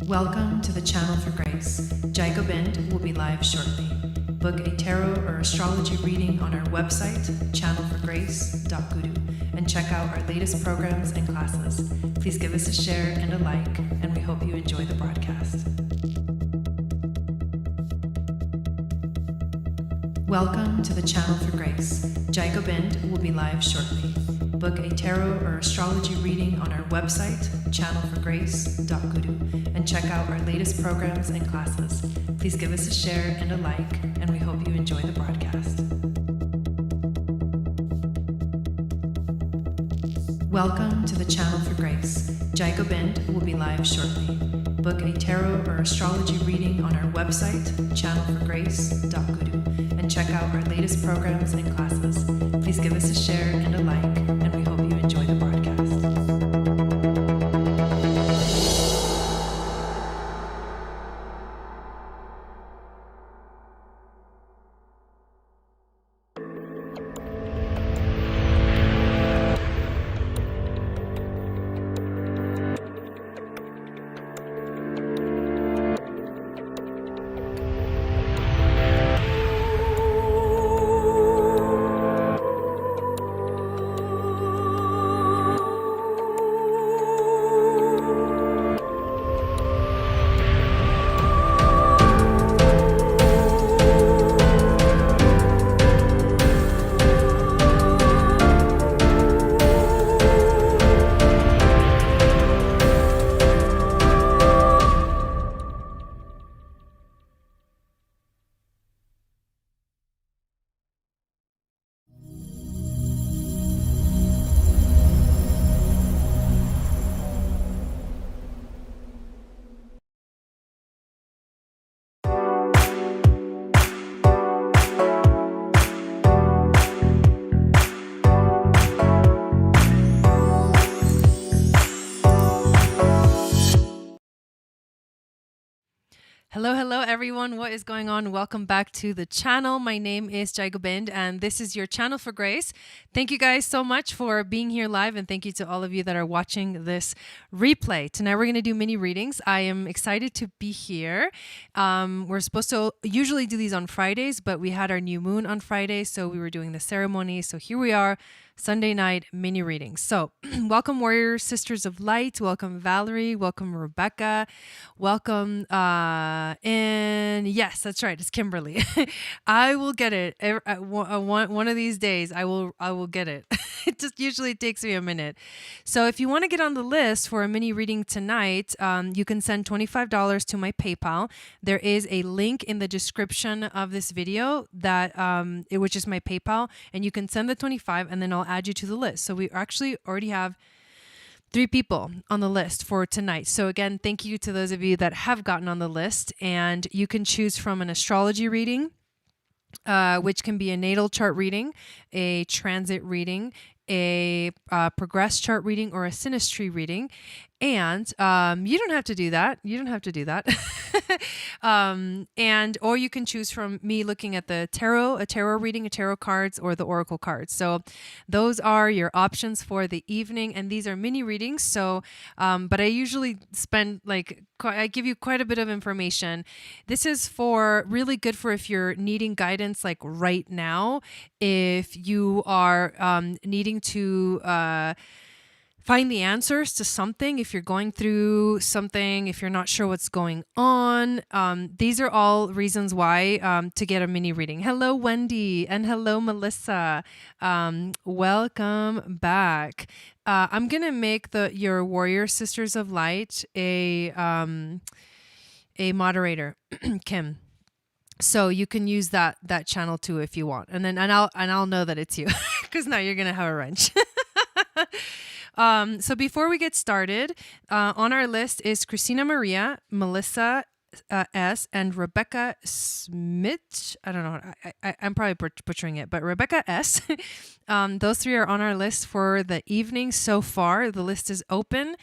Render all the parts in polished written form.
Welcome to the Channel for Grace. Gobind will be live shortly. Book a tarot or astrology reading on our website, channelforgrace.guru, and check out our latest programs and classes. Please give us a share and a like, and we hope you enjoy the broadcast. Welcome to the Channel for Grace. Gobind will be live shortly. Book a tarot or astrology reading on our website, channelforgrace.guru, and check out our latest programs and classes. Please give us a share and a like, and we hope you enjoy the broadcast. Welcome to the Channel for Grace. Gobind will be live shortly. Book a tarot or astrology reading on our website, channelforgrace.guru, and check out our latest programs and classes. Please give us a share and a like, and we hope you enjoy the broadcast. Hello everyone. What is going on? Welcome back to the channel. My name is Gobind and this is your Channel for Grace. Thank you guys so much for being here live, and thank you to all of you that are watching this replay. Tonight we're going to do mini readings. I am excited to be here. We're supposed to usually do these on Fridays, but we had our new moon on Friday, so we were doing the ceremony. So here we are, Sunday night mini readings. So welcome Warrior Sisters of Light. Welcome Valerie. Welcome Rebecca. Welcome and yes, that's right, it's Kimberly. I will get it. One of these days I will get it. It just usually takes me a minute. So if you want to get on the list for a mini reading tonight, you can send $25 to my PayPal. There is a link in the description of this video that which is my PayPal, and you can send the 25 and then I'll add you to the list. So we actually already have 3 people on the list for tonight. So again, thank you to those of you that have gotten on the list, and you can choose from an astrology reading, which can be a natal chart reading, a transit reading, a progress chart reading, or a synastry reading. And you don't have to do that. You don't have to do that. Or you can choose from me looking at the tarot, a tarot reading, a tarot cards, or the oracle cards. So those are your options for the evening, and these are mini readings. So, but I usually spend I give you quite a bit of information. This is really good for if you're needing guidance like right now, if you are needing to find the answers to something, if you're going through something, if you're not sure what's going on. These are all reasons why to get a mini reading. Hello, Wendy, and hello, Melissa. Welcome back. I'm going to make your Warrior Sisters of Light a moderator, Kim. So you can use that channel too if you want. And I'll know that it's you, because now you're going to have a wrench. So before we get started, on our list is Christina Maria, Melissa S, and Rebecca Smith. I don't know. I'm probably butchering it, but Rebecca S. Those 3 are on our list for the evening so far. The list is open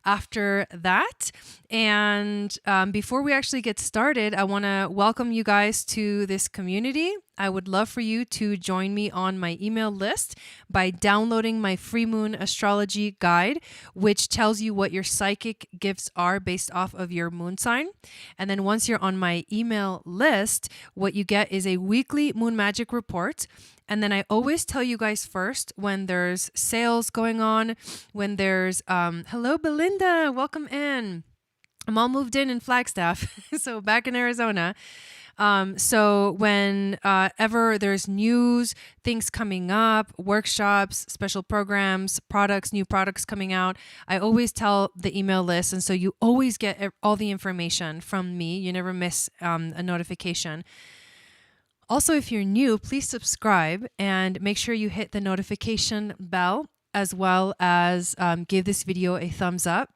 after that. And before we actually get started, I want to welcome you guys to this community. I would love for you to join me on my email list by downloading my free moon astrology guide, which tells you what your psychic gifts are based off of your moon sign. And then once you're on my email list, what you get is a weekly moon magic report. And then I always tell you guys first when there's sales going on, when there's, hello, Belinda, welcome in. I'm all moved in Flagstaff, so back in Arizona. So when ever there's news, things coming up, workshops, special programs, products, new products coming out, I always tell the email list. And so you always get all the information from me. You never miss a notification. Also, if you're new, please subscribe and make sure you hit the notification bell, as well as give this video a thumbs up.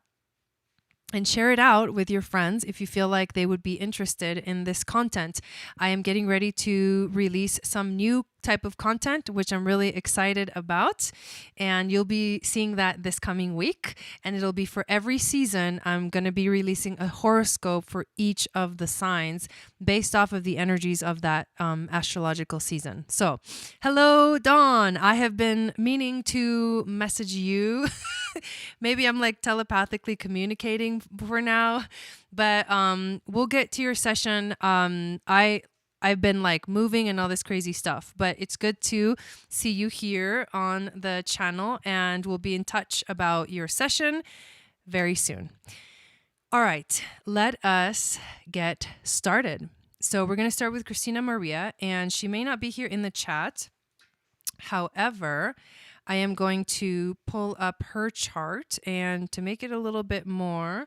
And share it out with your friends if you feel like they would be interested in this content. I am getting ready to release some new type of content, which I'm really excited about. And you'll be seeing that this coming week. And it'll be for every season. I'm going to be releasing a horoscope for each of the signs based off of the energies of that astrological season. So, hello, Dawn. I have been meaning to message you. Maybe I'm like telepathically communicating for now, but we'll get to your session. I've been like moving and all this crazy stuff, but it's good to see you here on the channel, and we'll be in touch about your session very soon. All right, let us get started. So we're going to start with Christina Maria, and she may not be here in the chat. However, I am going to pull up her chart, and to make it a little bit more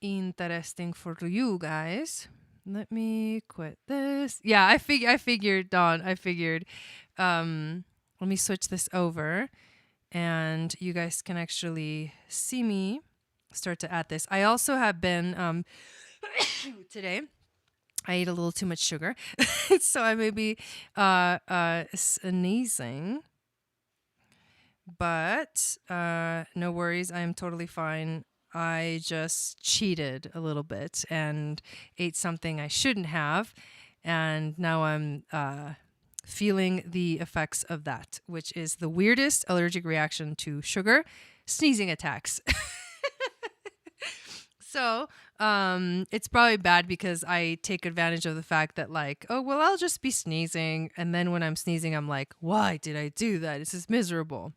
interesting for you guys, let me quit this. Yeah, I figured, Dawn, I figured. Let me switch this over, and you guys can actually see me start to add this. I also have been, today, I ate a little too much sugar, so I may be sneezing, but no worries. I am totally fine. I just cheated a little bit and ate something I shouldn't have, and now I'm feeling the effects of that, which is the weirdest allergic reaction to sugar: sneezing attacks. So it's probably bad because I take advantage of the fact that, like, oh, well, I'll just be sneezing. And then when I'm sneezing, I'm like, why did I do that? This is miserable.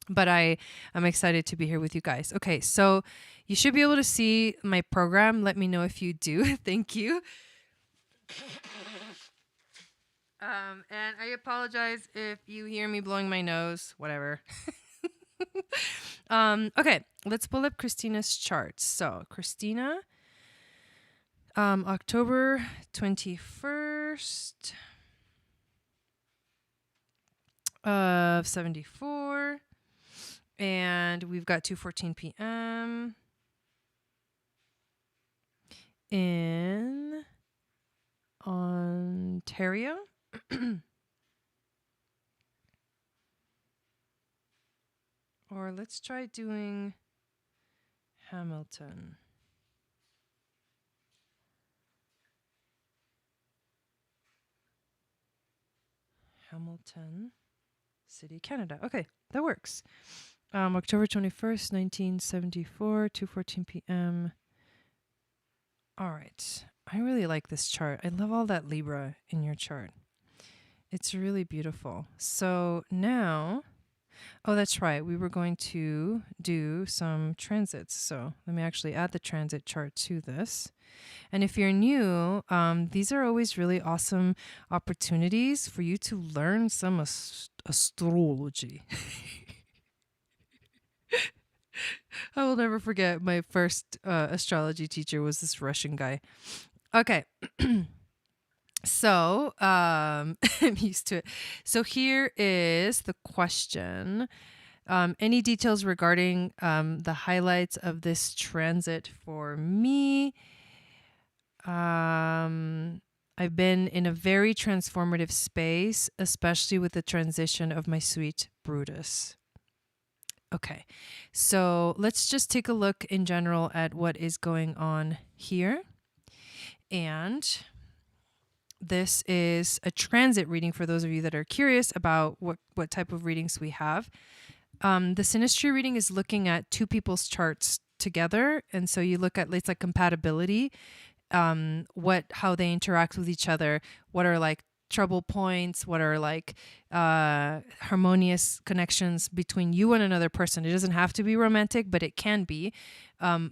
But I'm excited to be here with you guys. Okay, so you should be able to see my program. Let me know if you do. Thank you. And I apologize if you hear me blowing my nose, whatever. Okay, let's pull up Christina's chart. So Christina, October 21st of 74, and we've got 2:14 p.m. in Ontario. Or let's try doing Hamilton. Hamilton City, Canada. Okay, that works. October 21st, 1974, 2:14 p.m. All right. I really like this chart. I love all that Libra in your chart. It's really beautiful. So now, oh, that's right. We were going to do some transits. So let me actually add the transit chart to this. And if you're new, these are always really awesome opportunities for you to learn some astrology. I will never forget my first astrology teacher was this Russian guy. Okay. So I'm used to it. So here is the question. Any details regarding the highlights of this transit for me? I've been in a very transformative space, especially with the transition of my sweet Brutus. Okay, so let's just take a look in general at what is going on here. And This is a transit reading for those of you that are curious about what type of readings we have. The synastry reading is looking at two people's charts together. And so you look at, it's like compatibility, how they interact with each other, what are like trouble points, what are like harmonious connections between you and another person. It doesn't have to be romantic, but it can be.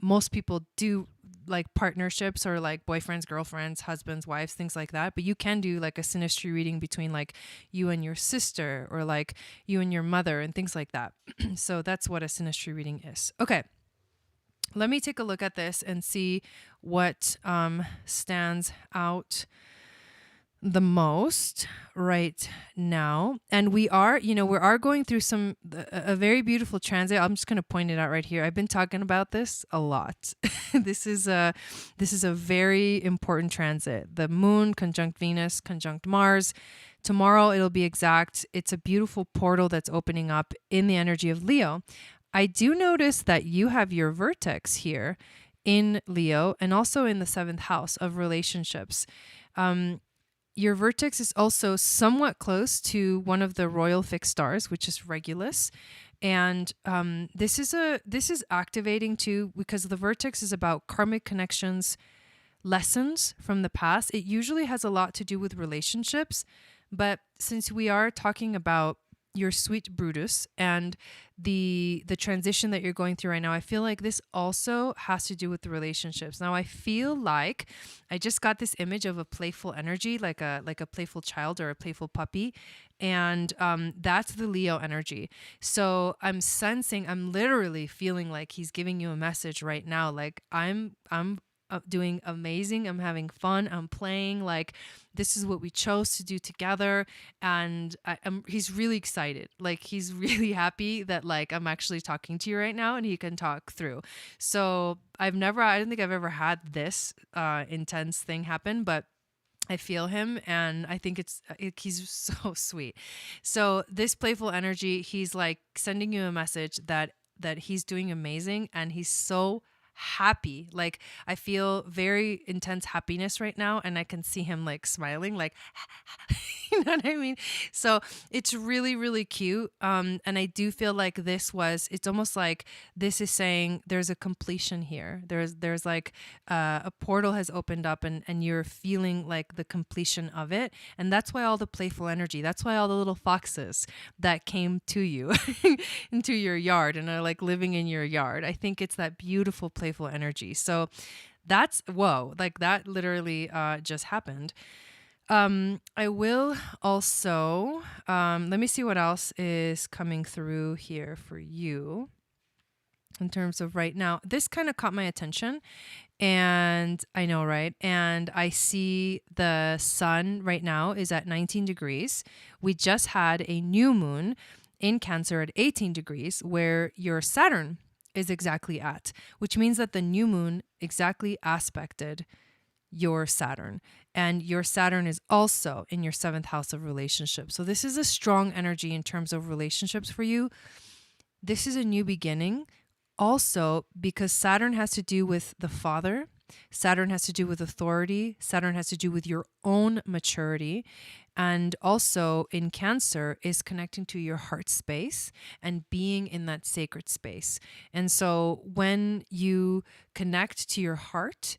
Most people do like partnerships or like boyfriends, girlfriends, husbands, wives, things like that. But you can do like a synastry reading between like you and your sister or like you and your mother and things like that. So that's what a synastry reading is. Okay. Let me take a look at this and see what stands out the most right now. And we are going through a very beautiful transit. I'm just going to point it out right here. I've been talking about this a lot. This is a very important transit. The moon conjunct Venus conjunct Mars. Tomorrow it'll be exact. It's a beautiful portal that's opening up in the energy of Leo. I do notice that you have your vertex here in Leo and also in the 7th house of relationships. Your vertex is also somewhat close to one of the royal fixed stars, which is Regulus. And this is activating too, because the vertex is about karmic connections, lessons from the past. It usually has a lot to do with relationships. But since we are talking about your sweet Brutus and the transition that you're going through right now, I feel like this also has to do with the relationships. Now I feel like I just got this image of a playful energy, like a playful child or a playful puppy, and that's the Leo energy. So I'm literally feeling like he's giving you a message right now, like I'm doing amazing. I'm having fun. I'm playing. Like, this is what we chose to do together. And he's really excited. Like, he's really happy that like I'm actually talking to you right now and he can talk through. So I don't think I've ever had this intense thing happen, but I feel him and I think he's so sweet. So this playful energy, he's like sending you a message that he's doing amazing and he's so happy. Like, I feel very intense happiness right now and I can see him like smiling, like you know what I mean? So it's really, really cute. And I do feel like it's almost like this is saying there's a completion here. There's like a portal has opened up and you're feeling like the completion of it. And that's why all the playful energy, that's why all the little foxes that came to you into your yard and are like living in your yard. I think it's that beautiful playful energy. So that's, whoa, like that literally just happened. I will also, let me see what else is coming through here for you in terms of right now. This kind of caught my attention and I know, right? And I see the sun right now is at 19 degrees. We just had a new moon in Cancer at 18 degrees where your Saturn is exactly at, which means that the new moon exactly aspected your Saturn, and your Saturn is also in your 7th house of relationships. So this is a strong energy in terms of relationships for you. This is a new beginning also because Saturn has to do with the father. Saturn has to do with authority. Saturn has to do with your own maturity. And also in Cancer is connecting to your heart space and being in that sacred space. And so when you connect to your heart,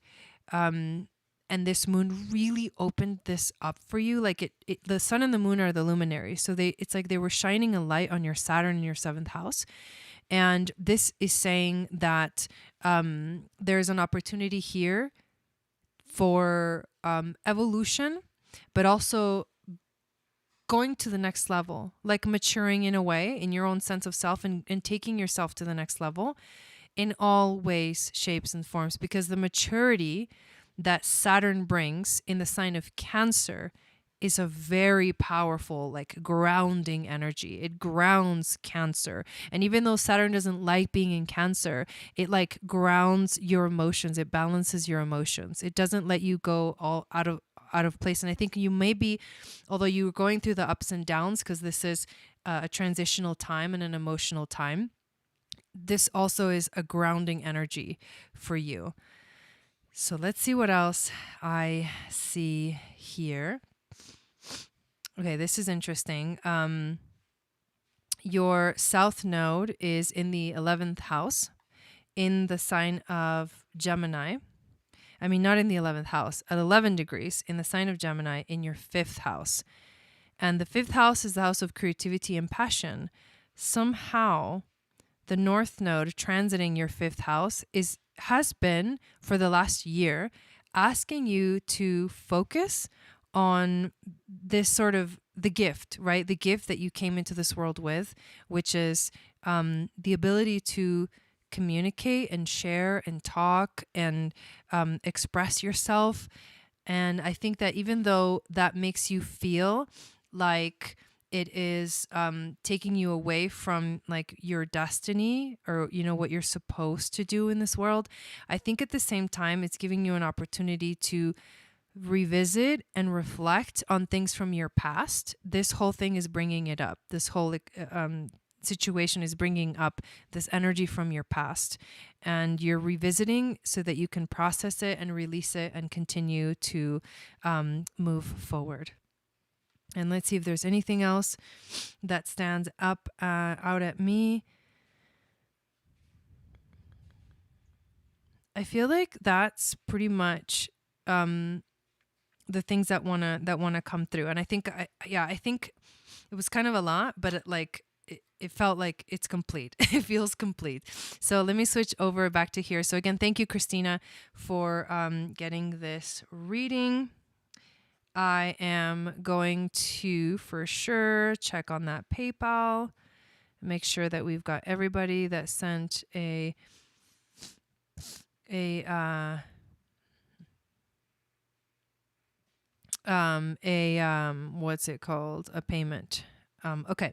and this moon really opened this up for you, like the sun and the moon are the luminaries. So it's like they were shining a light on your Saturn in your 7th house. And this is saying that there's an opportunity here for evolution, but also going to the next level, like maturing in a way in your own sense of self and taking yourself to the next level in all ways, shapes, and forms, because the maturity that Saturn brings in the sign of Cancer is a very powerful, like grounding energy. It grounds Cancer. And even though Saturn doesn't like being in Cancer, it like grounds your emotions. It balances your emotions. It doesn't let you go all out of place. And I think you may be, although you're going through the ups and downs, because this is a transitional time and an emotional time, this also is a grounding energy for you. So let's see what else I see here. Okay, this is interesting. Your south node is in the 11th house in the sign of Gemini. I mean, not in the 11th house, at 11 degrees in the sign of Gemini in your 5th house. And the 5th house is the house of creativity and passion. Somehow, the north node transiting your 5th house has been for the last year asking you to focus on this sort of the gift, right? The gift that you came into this world with, which is the ability to communicate and share and talk and express yourself. And I think that even though that makes you feel like it is taking you away from like your destiny or, you know, what you're supposed to do in this world, I think at the same time, it's giving you an opportunity to revisit and reflect on things from your past. This whole thing is bringing it up. This whole situation is bringing up this energy from your past, and you're revisiting so that you can process it and release it and continue to move forward. And let's see if there's anything else that stands up out at me. I feel like that's pretty much the things that wanna come through. And I think I think it was kind of a lot, but it felt like it's complete. It feels complete. So let me switch over back to here. So again, thank you, Christina, for getting this reading. I am going to, for sure, check on that PayPal, make sure that we've got everybody that sent what's it called? A payment. Okay,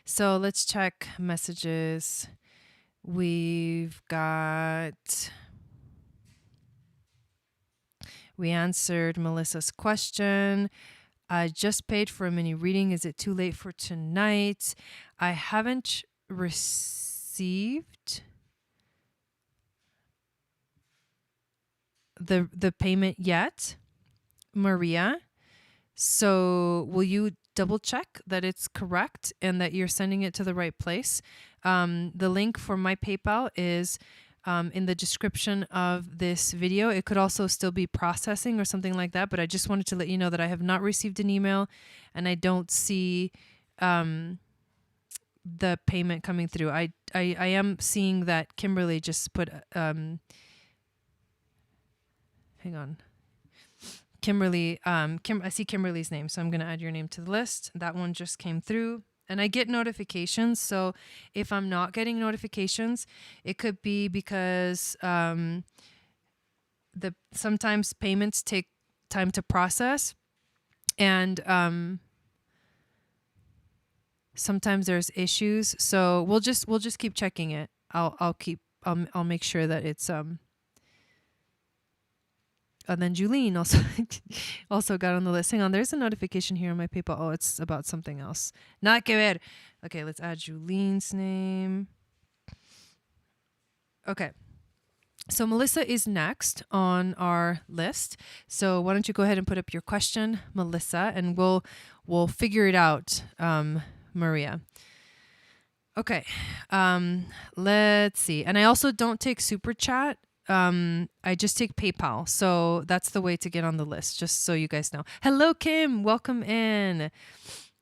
so let's check messages. We answered Melissa's question. I just paid for a mini reading. Is it too late for tonight? I haven't received the payment yet, Maria. So will you double check that it's correct and that you're sending it to the right place? The link for my PayPal is in the description of this video. It could also still be processing or something like that, but I just wanted to let you know that I have not received an email and I don't see the payment coming through. I am seeing that Kimberly just put hang on. Kimberly, I see Kimberly's name, so I'm going to add your name to the list. That one just came through. And I get notifications, so if I'm not getting notifications, it could be because sometimes payments take time to process, and sometimes there's issues. So we'll just keep checking it. I'll make sure that it's And then Julene also got on the list. Hang on, there's a notification here on my PayPal. Oh, it's about something else. Not que ver. Okay, let's add Julene's name. Okay. So Melissa is next on our list. So why don't you go ahead and put up your question, Melissa, and we'll figure it out, Maria. Okay. Let's see. And I also don't take Super Chat. I just take PayPal. So that's the way to get on the list, just so you guys know. Hello, Kim. Welcome in.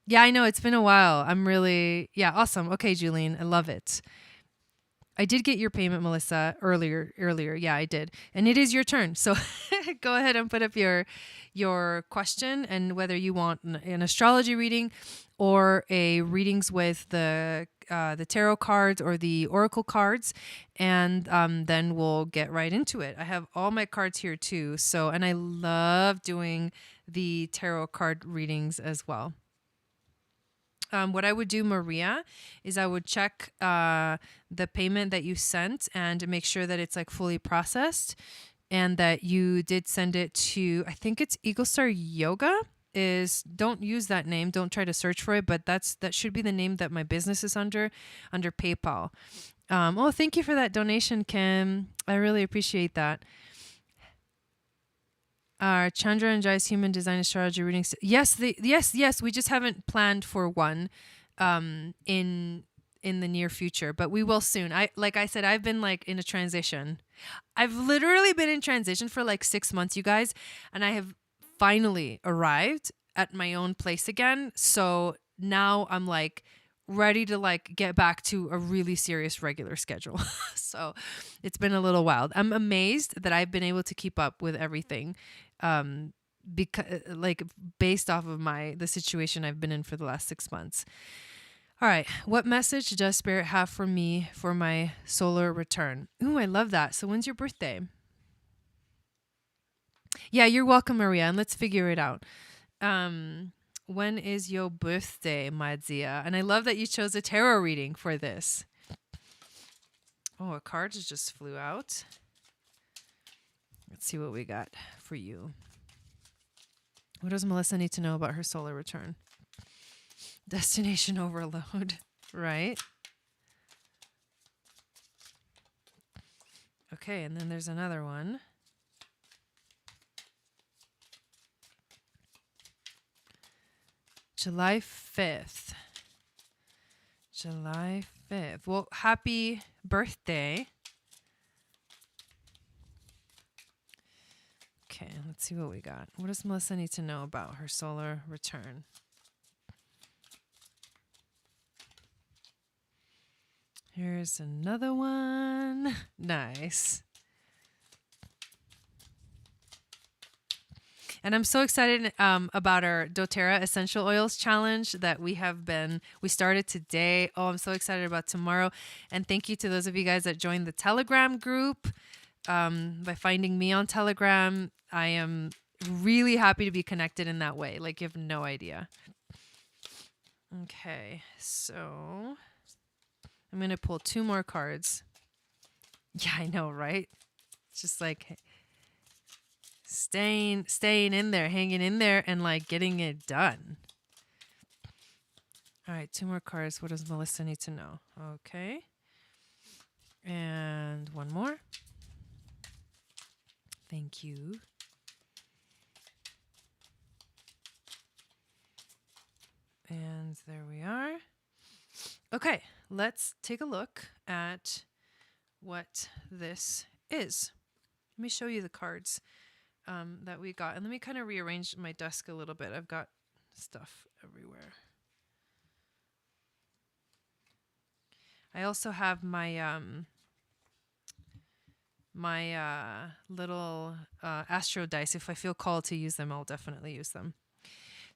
Yeah, I know. It's been a while. Awesome. Okay, Julene. I love it. I did get your payment, Melissa, earlier. Yeah, I did. And it is your turn. So go ahead and put up your question and whether you want an astrology reading or a readings with the tarot cards or the oracle cards, and then we'll get right into it. I have all my cards here too. So, and I love doing the tarot card readings as well. What I would do, Maria, is I would check the payment that you sent and make sure that it's like fully processed and that you did send it to, I think it's Eagle Star Yoga. Don't use that name. Don't try to search for it, but that should be the name that my business is under PayPal. Thank you for that donation, Kim. I really appreciate that. Are Chandra and Jai's human design astrology readings? Yes, yes. We just haven't planned for one in the near future, but we will soon. Like I said, I've been like in a transition. I've literally been in transition for like 6 months, you guys, and I have finally arrived at my own place again. So now I'm like ready to like get back to a really serious regular schedule. So it's been a little wild. I'm amazed that I've been able to keep up with everything. Because like based off of the situation I've been in for the last 6 months. All right. What message does Spirit have for me for my solar return? Ooh, I love that. So when's your birthday? Yeah, you're welcome, Maria. And let's figure it out. When is your birthday, my dear? And I love that you chose a tarot reading for this. Oh, a card just flew out. Let's see what we got for you. What does Melissa need to know about her solar return? Destination overload, right? Okay, and then there's another one. July 5th. July 5th. Well, happy birthday. Okay, let's see what we got. What does Melissa need to know about her solar return? Here's another one. Nice. And I'm so excited about our doTERRA essential oils challenge that we started today. Oh, I'm so excited about tomorrow. And thank you to those of you guys that joined the Telegram group. By finding me on Telegram, I am really happy to be connected in that way. Like, you have no idea. Okay, so I'm going to pull 2 more cards. Yeah, I know, right? It's just like staying in there, hanging in there, and like getting it done. All right, 2 more cards. What does Melissa need to know? Okay. And 1 more. Thank you. And there we are. Okay, let's take a look at what this is. Let me show you the cards that we got. And let me kind of rearrange my desk a little bit. I've got stuff everywhere. I also have my little astro dice. If I feel called to use them, I'll definitely use them.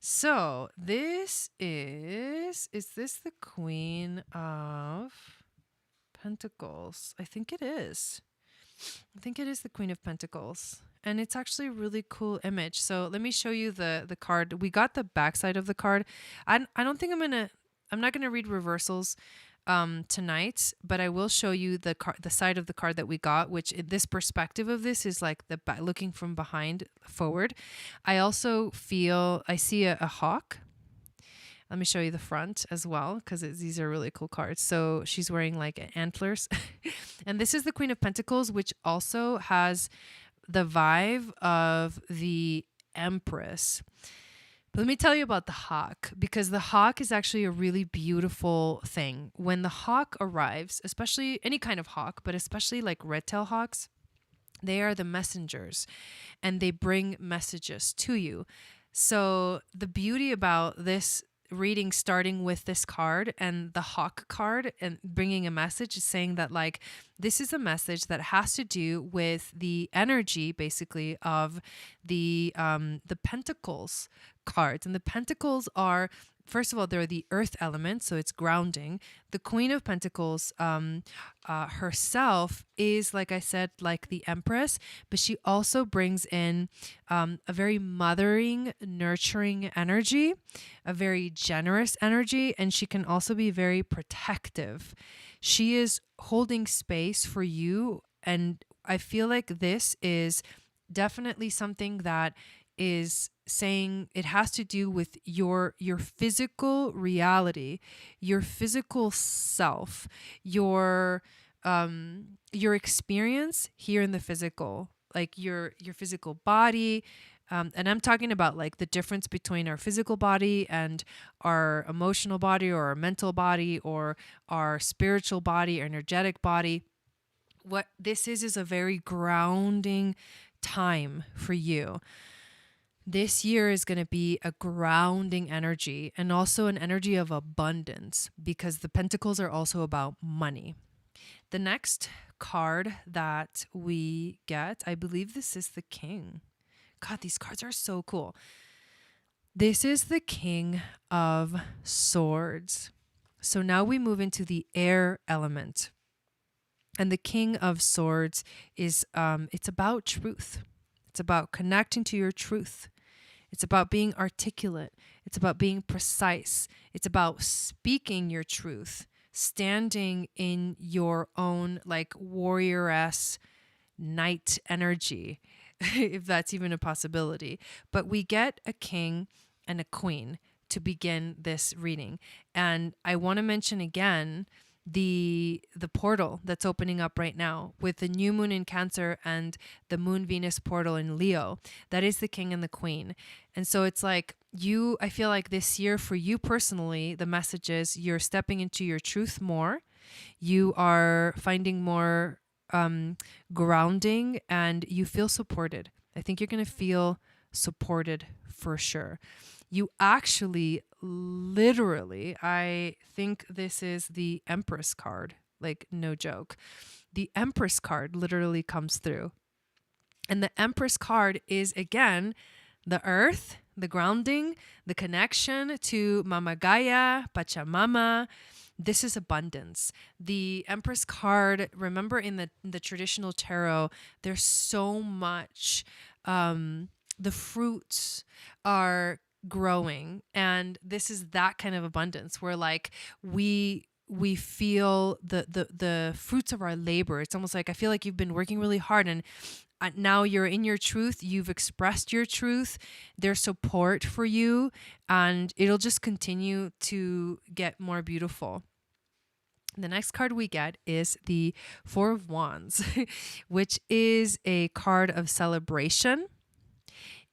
So this is this the Queen of Pentacles? I think it is. I think it is the Queen of Pentacles. And it's actually a really cool image. So let me show you the card. We got the backside of the card. I don't think I'm not gonna read reversals tonight, but I will show you the side of the card that we got, which in this perspective of this is like looking from behind forward. I also I see a hawk. Let me show you the front as well, because these are really cool cards. So she's wearing like antlers. And this is the Queen of Pentacles, which also has the vibe of the Empress. But let me tell you about the hawk, because the hawk is actually a really beautiful thing. When the hawk arrives, especially any kind of hawk, but especially like red-tailed hawks, they are the messengers and they bring messages to you. So the beauty about this reading, starting with this card and the hawk card and bringing a message, is saying that like this is a message that has to do with the energy basically of the pentacles cards. And the pentacles are, first of all, they're the earth element, so it's grounding. The Queen of Pentacles herself is, like I said, like the Empress, but she also brings in a very mothering, nurturing energy, a very generous energy, and she can also be very protective. She is holding space for you, and I feel like this is definitely something that is saying it has to do with your physical reality, your physical self, your experience here in the physical, like your physical body, And I'm talking about like the difference between our physical body and our emotional body or our mental body or our spiritual body, our energetic body. What this is a very grounding time for you. This year is going to be a grounding energy and also an energy of abundance, because the pentacles are also about money. The next card that we get, I believe this is the King. God, these cards are so cool. This is the King of Swords. So now we move into the air element. And the King of Swords is, it's about truth. It's about connecting to your truth. It's about being articulate. It's about being precise. It's about speaking your truth, standing in your own like warrioress knight energy, if that's even a possibility. But we get a king and a queen to begin this reading. And I want to mention again the portal that's opening up right now with the new moon in Cancer and the moon Venus portal in Leo. That is the king and the queen. And so it's like I feel like this year for you personally, the message is you're stepping into your truth more. You are finding more grounding, and you feel supported. I think you're going to feel supported for sure. You actually, literally, I think this is the Empress card, like no joke. The Empress card literally comes through. And the Empress card is, again, the earth, the grounding, the connection to Mama Gaia, Pachamama. This is abundance. The Empress card, remember in the traditional tarot, there's so much, the fruits are growing, and this is that kind of abundance where like we feel the fruits of our labor. It's almost like I feel like you've been working really hard, and now you're in your truth. You've expressed your truth. There's support for you, and it'll just continue to get more beautiful. The next card we get is the Four of Wands, which is a card of celebration.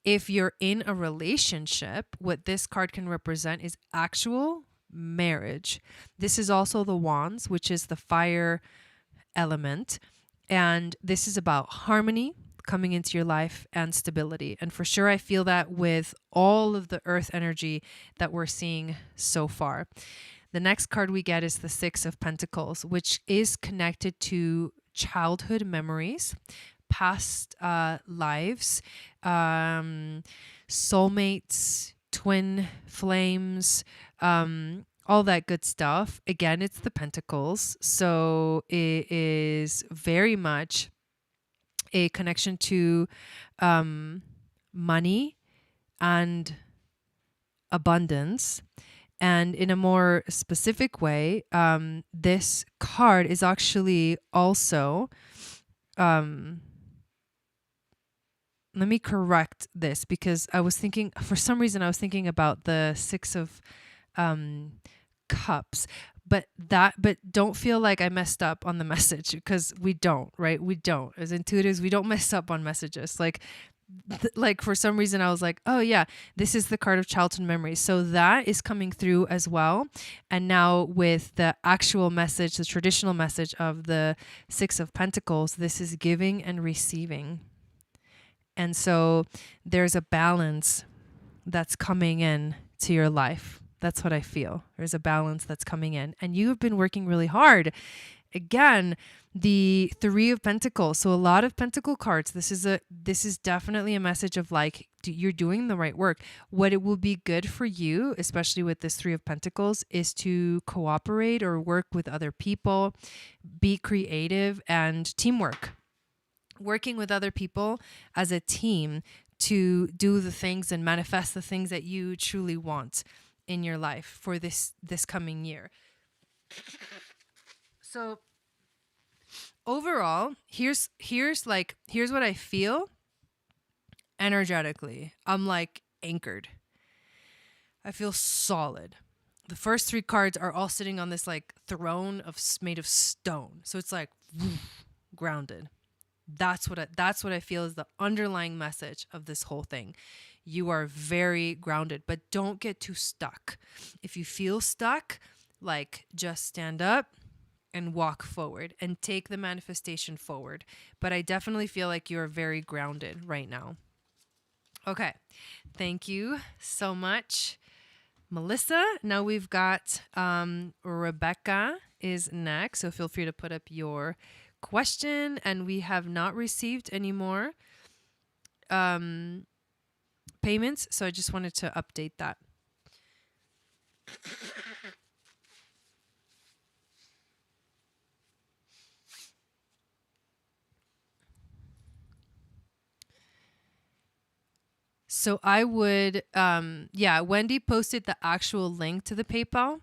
If you're in a relationship, what this card can represent is actual marriage. This is also the Wands, which is the fire element. And this is about harmony coming into your life and stability. And for sure, I feel that with all of the earth energy that we're seeing so far. The next card we get is the Six of Pentacles, which is connected to childhood memories, past lives, soulmates, twin flames, all that good stuff. Again, it's the Pentacles. So it is very much a connection to money and abundance. And in a more specific way, this card is actually also, let me correct this, because I was thinking, for some reason, I was thinking about the Six of Cups, but don't feel like I messed up on the message, because we don't, right? We don't. As intuitives, we don't mess up on messages. Like for some reason I was like, oh yeah, this is the card of childhood memories. So that is coming through as well. And now with the actual message, the traditional message of the Six of Pentacles, this is giving and receiving. And so there's a balance that's coming in to your life. That's what I feel. There's a balance that's coming in, and you have been working really hard. Again, the Three of Pentacles. So a lot of Pentacle cards. This is definitely a message of like, you're doing the right work. What it will be good for you, especially with this Three of Pentacles, is to cooperate or work with other people, be creative, and teamwork. Working with other people as a team to do the things and manifest the things that you truly want in your life for this coming year. So overall, here's what I feel energetically. I'm like anchored. I feel solid. The first three cards are all sitting on this like throne made of stone. So it's like grounded. That's what I feel is the underlying message of this whole thing. You are very grounded, but don't get too stuck. If you feel stuck, like, just stand up and walk forward and take the manifestation forward. But I definitely feel like you're very grounded right now. Okay. Thank you so much, Melissa. Now we've got Rebecca is next. So feel free to put up your question. And we have not received any more payments. So I just wanted to update that. So I would, Wendy posted the actual link to the PayPal.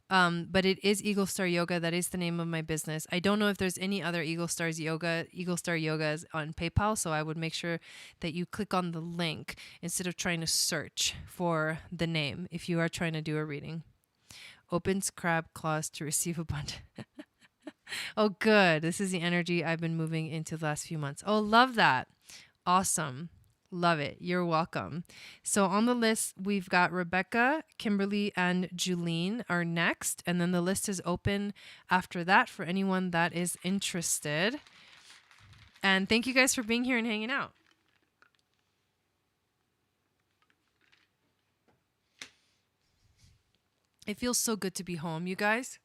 But it is Eagle Star Yoga. That is the name of my business. I don't know if there's any other Eagle Star Yogas on PayPal. So I would make sure that you click on the link instead of trying to search for the name if you are trying to do a reading. Opens crab claws to receive a bunch. Oh, good. This is the energy I've been moving into the last few months. Oh, love that. Awesome. Love it. You're welcome. So on the list, we've got Rebecca, Kimberly, and Julene are next. And then the list is open after that for anyone that is interested. And thank you guys for being here and hanging out. It feels so good to be home, you guys.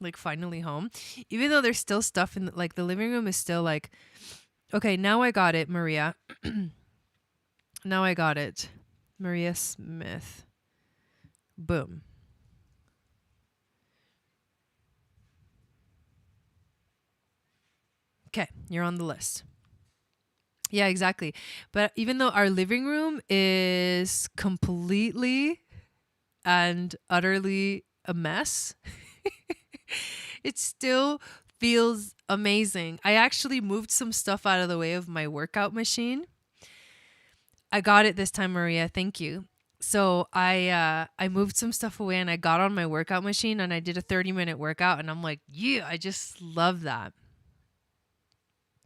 Like, finally home. Even though there's still stuff in, like, the living room is still like, okay, now I got it, Maria. Now I got it. Maria Smith. Boom. Okay, you're on the list. Yeah, exactly. But even though our living room is completely and utterly a mess, it still feels amazing. I actually moved some stuff out of the way of my workout machine. I got it this time, Maria. Thank you. So I moved some stuff away and I got on my workout machine and I did a 30-minute workout and I'm like, yeah, I just love that.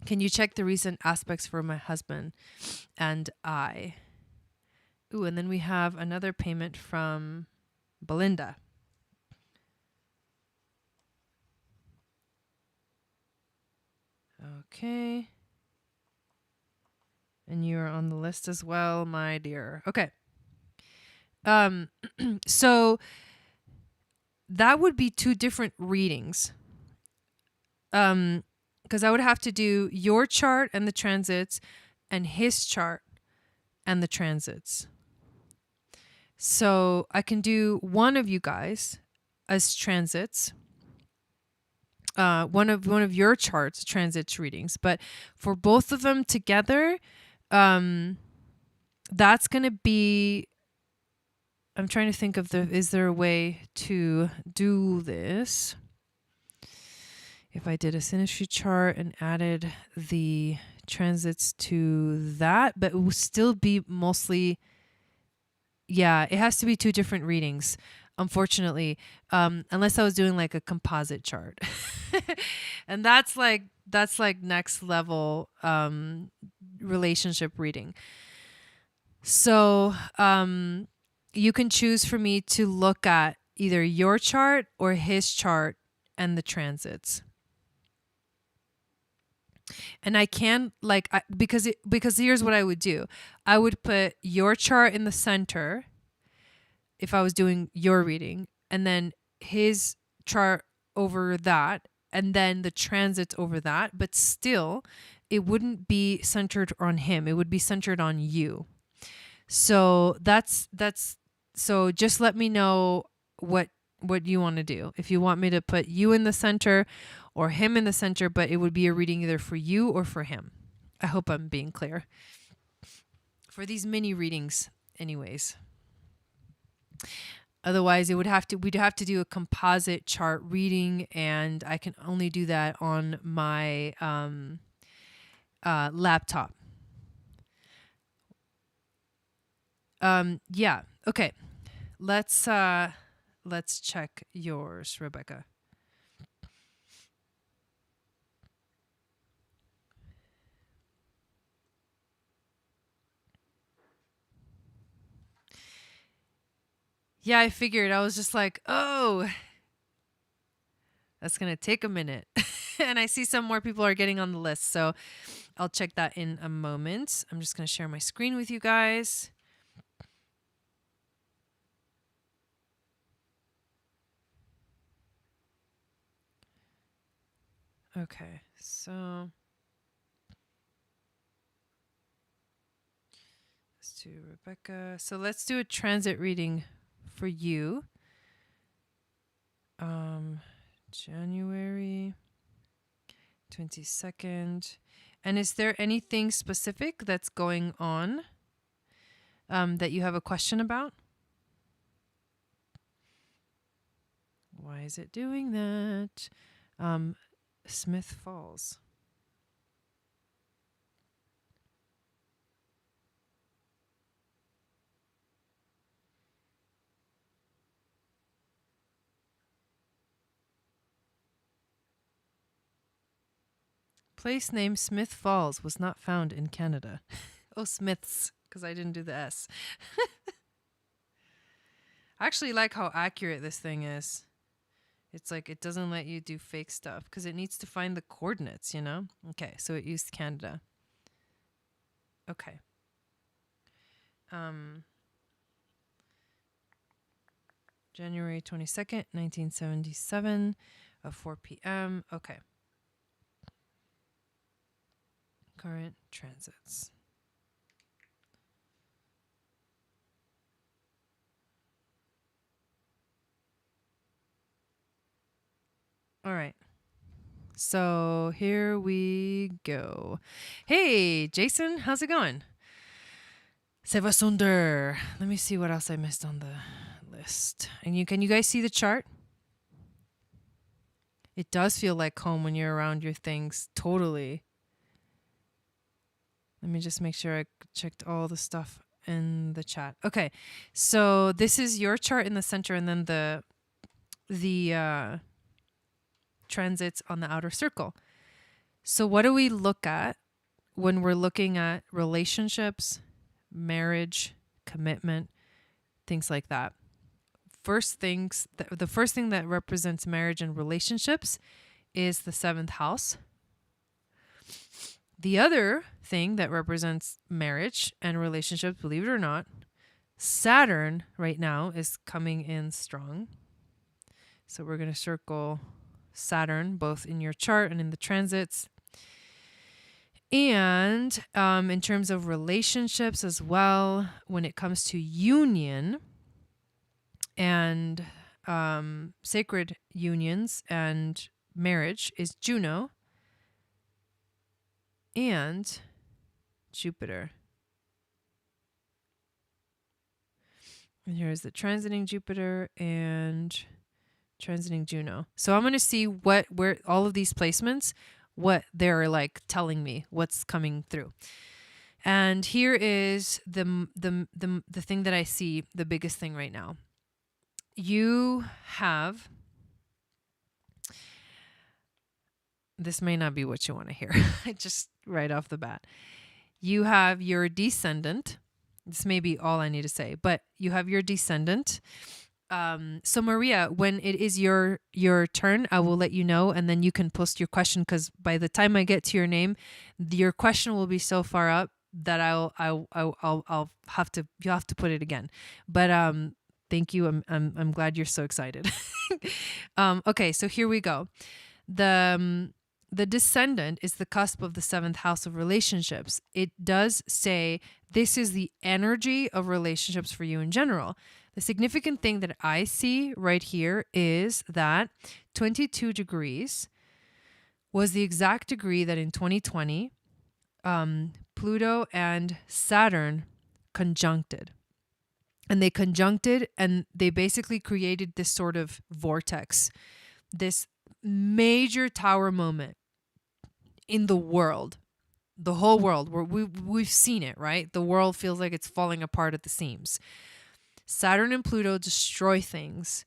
Can you check the recent aspects for my husband and I? Ooh, and then we have another payment from Belinda. Okay. And you're on the list as well, my dear. Okay. So that would be two different readings. Because I would have to do your chart and the transits and his chart and the transits. So I can do one of you guys as transits. One of your charts, transits readings, but for both of them together, that's going to be, I'm trying to think of is there a way to do this? If I did a synastry chart and added the transits to that, but it will still be mostly, yeah, it has to be two different readings, unfortunately, unless I was doing like a composite chart. And that's like next level relationship reading. So you can choose for me to look at either your chart or his chart and the transits. And I can because here's what I would do. I would put your chart in the center if I was doing your reading, and then his chart over that, and then the transits over that, but still it wouldn't be centered on him. It would be centered on you. So so just let me know what you want to do. If you want me to put you in the center or him in the center, but it would be a reading either for you or for him. I hope I'm being clear. For these mini readings anyways. Otherwise we'd have to do a composite chart reading, and I can only do that on my laptop. Yeah. Okay. Let's check yours, Rebecca. Yeah, I figured. I was just like, oh, that's going to take a minute. And I see some more people are getting on the list. So I'll check that in a moment. I'm just going to share my screen with you guys. Okay, so let's do Rebecca. So let's do a transit reading for you. January 22nd. And is there anything specific that's going on that you have a question about? Why is it doing that? Smith Falls. Place name Smith Falls was not found in Canada. Oh, Smiths, because I didn't do the S. I actually like how accurate this thing is. It's like it doesn't let you do fake stuff because it needs to find the coordinates, you know? Okay, so it used Canada. Okay. January 22nd, 1977, 4 p.m. Okay. Current transits. All right. So here we go. Hey, Jason, how's it going? Sevasunder. Let me see what else I missed on the list. And can you guys see the chart? It does feel like home when you're around your things. Totally. Let me just make sure I checked all the stuff in the chat. Okay. So this is your chart in the center and then the transits on the outer circle. So what do we look at when we're looking at relationships, marriage, commitment, things like that? The first thing that represents marriage and relationships is the 7th house. The other thing that represents marriage and relationships, believe it or not, Saturn right now is coming in strong. So we're going to circle Saturn both in your chart and in the transits. And in terms of relationships as well, when it comes to union and sacred unions and marriage is Juno and Jupiter. And here's the transiting Jupiter and transiting Juno. So I'm going to see where all of these placements, what they're like telling me, what's coming through. And here is the thing that I see, the biggest thing right now. You have, this may not be what you want to hear, just right off the bat. You have your descendant. This may be all I need to say, but you have your descendant. So Maria, when it is your turn, I will let you know, and then you can post your question, because by the time I get to your name, your question will be so far up that I'll have to, you'll have to put it again. But thank you. I'm glad you're so excited. Okay, so here we go. The descendant is the cusp of the 7th house of relationships. It does say this is the energy of relationships for you in general. The significant thing that I see right here is that 22 degrees was the exact degree that in 2020, Pluto and Saturn conjuncted. And they conjuncted and they basically created this sort of vortex, this major tower moment in the world, the whole world, where we've seen it, right? The world feels like it's falling apart at the seams. Saturn and Pluto destroy things.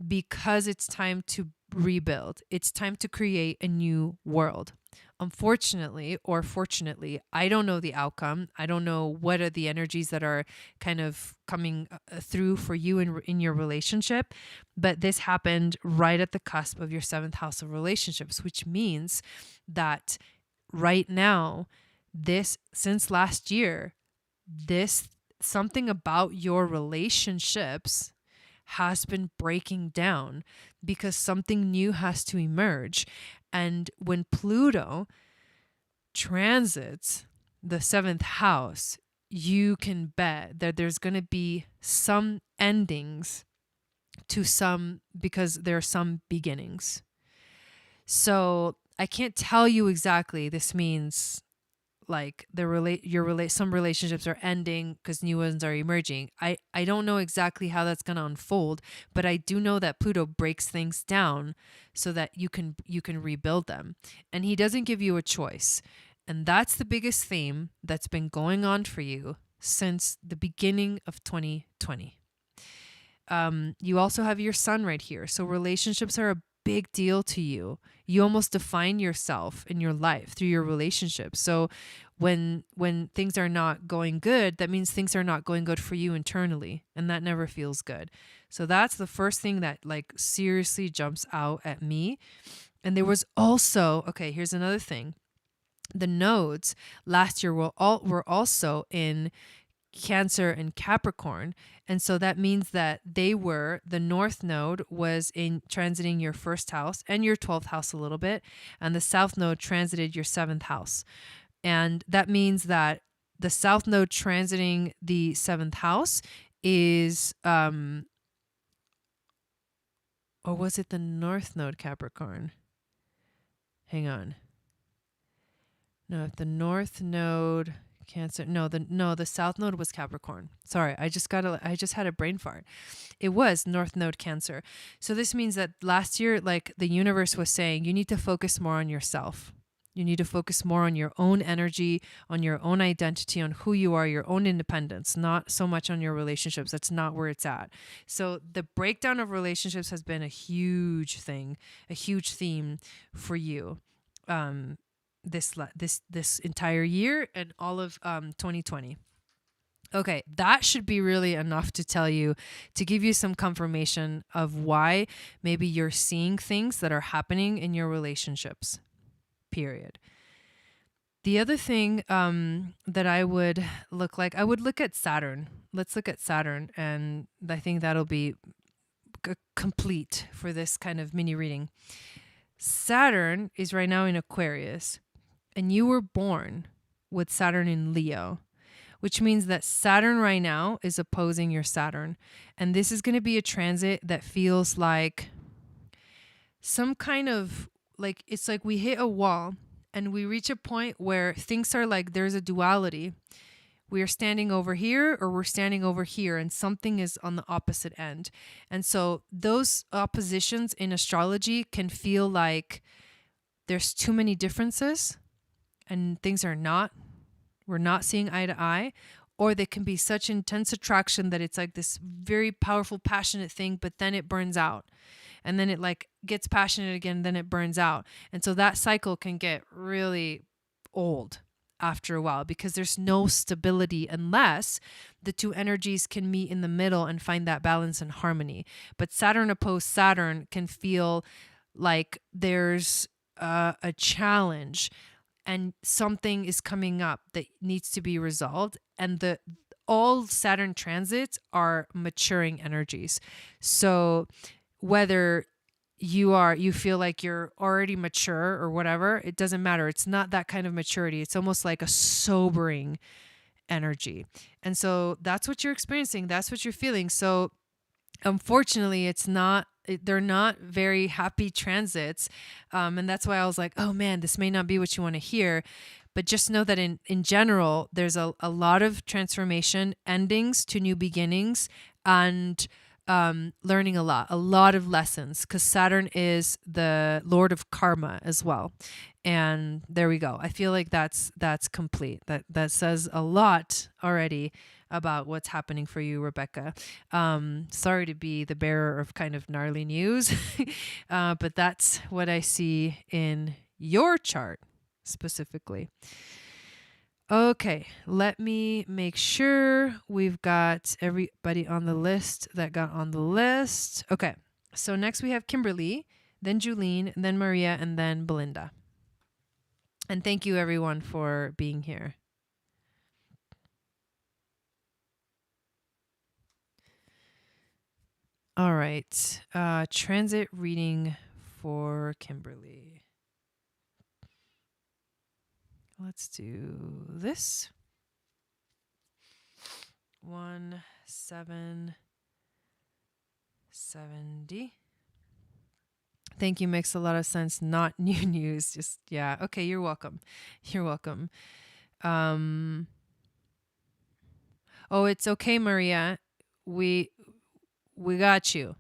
because it's time to rebuild. It's time to create a new world. Unfortunately, or fortunately, I don't know the outcome. I don't know what are the energies that are kind of coming through for you in your relationship. But this happened right at the cusp of your 7th house of relationships, which means that right now, since last year, something about your relationships has been breaking down because something new has to emerge. And when Pluto transits the 7th house, you can bet that there's going to be some endings to because there are some beginnings. So I can't tell you exactly. This means like some relationships are ending because new ones are emerging. I don't know exactly how that's going to unfold, but I do know that Pluto breaks things down so that you can rebuild them. And he doesn't give you a choice. And that's the biggest theme that's been going on for you since the beginning of 2020. You also have your sun right here. So relationships are a big deal to you. You almost define yourself in your life through your relationships. So when things are not going good, that means things are not going good for you internally, and that never feels good. So that's the first thing that like seriously jumps out at me. And there was also, okay, here's another thing. The nodes last year were also in Cancer and Capricorn. And so that means that the North Node was transiting your 1st house and your 12th house a little bit. And the South Node transited your 7th house. And that means that the South Node transiting the 7th house is, or was it the North Node Capricorn? Hang on. No, the North Node Cancer. No, the South Node was Capricorn. Sorry, I just had a brain fart. It was North Node Cancer. So this means that last year, like the universe was saying, you need to focus more on yourself. You need to focus more on your own energy, on your own identity, on who you are, your own independence, not so much on your relationships. That's not where it's at. So the breakdown of relationships has been a huge thing, a huge theme for you. This entire year and all of 2020. Okay, that should be really enough to give you some confirmation of why maybe you're seeing things that are happening in your relationships, period. The other thing that I would look at Saturn. Let's look at Saturn, and I think that'll be complete for this kind of mini reading. Saturn is right now in Aquarius, and you were born with Saturn in Leo, which means that Saturn right now is opposing your Saturn. And this is going to be a transit that feels like some kind of, like, it's like we hit a wall and we reach a point where things are like there's a duality. We are standing over here or we're standing over here, and something is on the opposite end. And so those oppositions in astrology can feel like there's too many differences and we're not seeing eye to eye, or they can be such intense attraction that it's like this very powerful, passionate thing, but then it burns out. And then it like gets passionate again, then it burns out. And so that cycle can get really old after a while because there's no stability unless the two energies can meet in the middle and find that balance and harmony. But Saturn opposed Saturn can feel like there's a challenge and something is coming up that needs to be resolved. And all Saturn transits are maturing energies. So whether you feel like you're already mature or whatever, it doesn't matter. It's not that kind of maturity. It's almost like a sobering energy. And so that's what you're experiencing. That's what you're feeling. So unfortunately, they're not very happy transits. And that's why I was like, oh man, this may not be what you want to hear. But just know that in general, there's a lot of transformation, endings to new beginnings, and learning a lot of lessons, because Saturn is the Lord of Karma as well. And there we go. I feel like that's complete. That says a lot already about what's happening for you, Rebecca. Sorry to be the bearer of kind of gnarly news, but that's what I see in your chart specifically. Okay, let me make sure we've got everybody on the list that got on the list. Okay, so next we have Kimberly, then Julene, then Maria, and then Belinda. And thank you everyone for being here. All right, transit reading for Kimberly. Let's do this. 1770. Thank you. Makes a lot of sense. Not new news. Just, yeah. Okay. You're welcome. You're welcome. Oh, it's okay, Maria. We got you.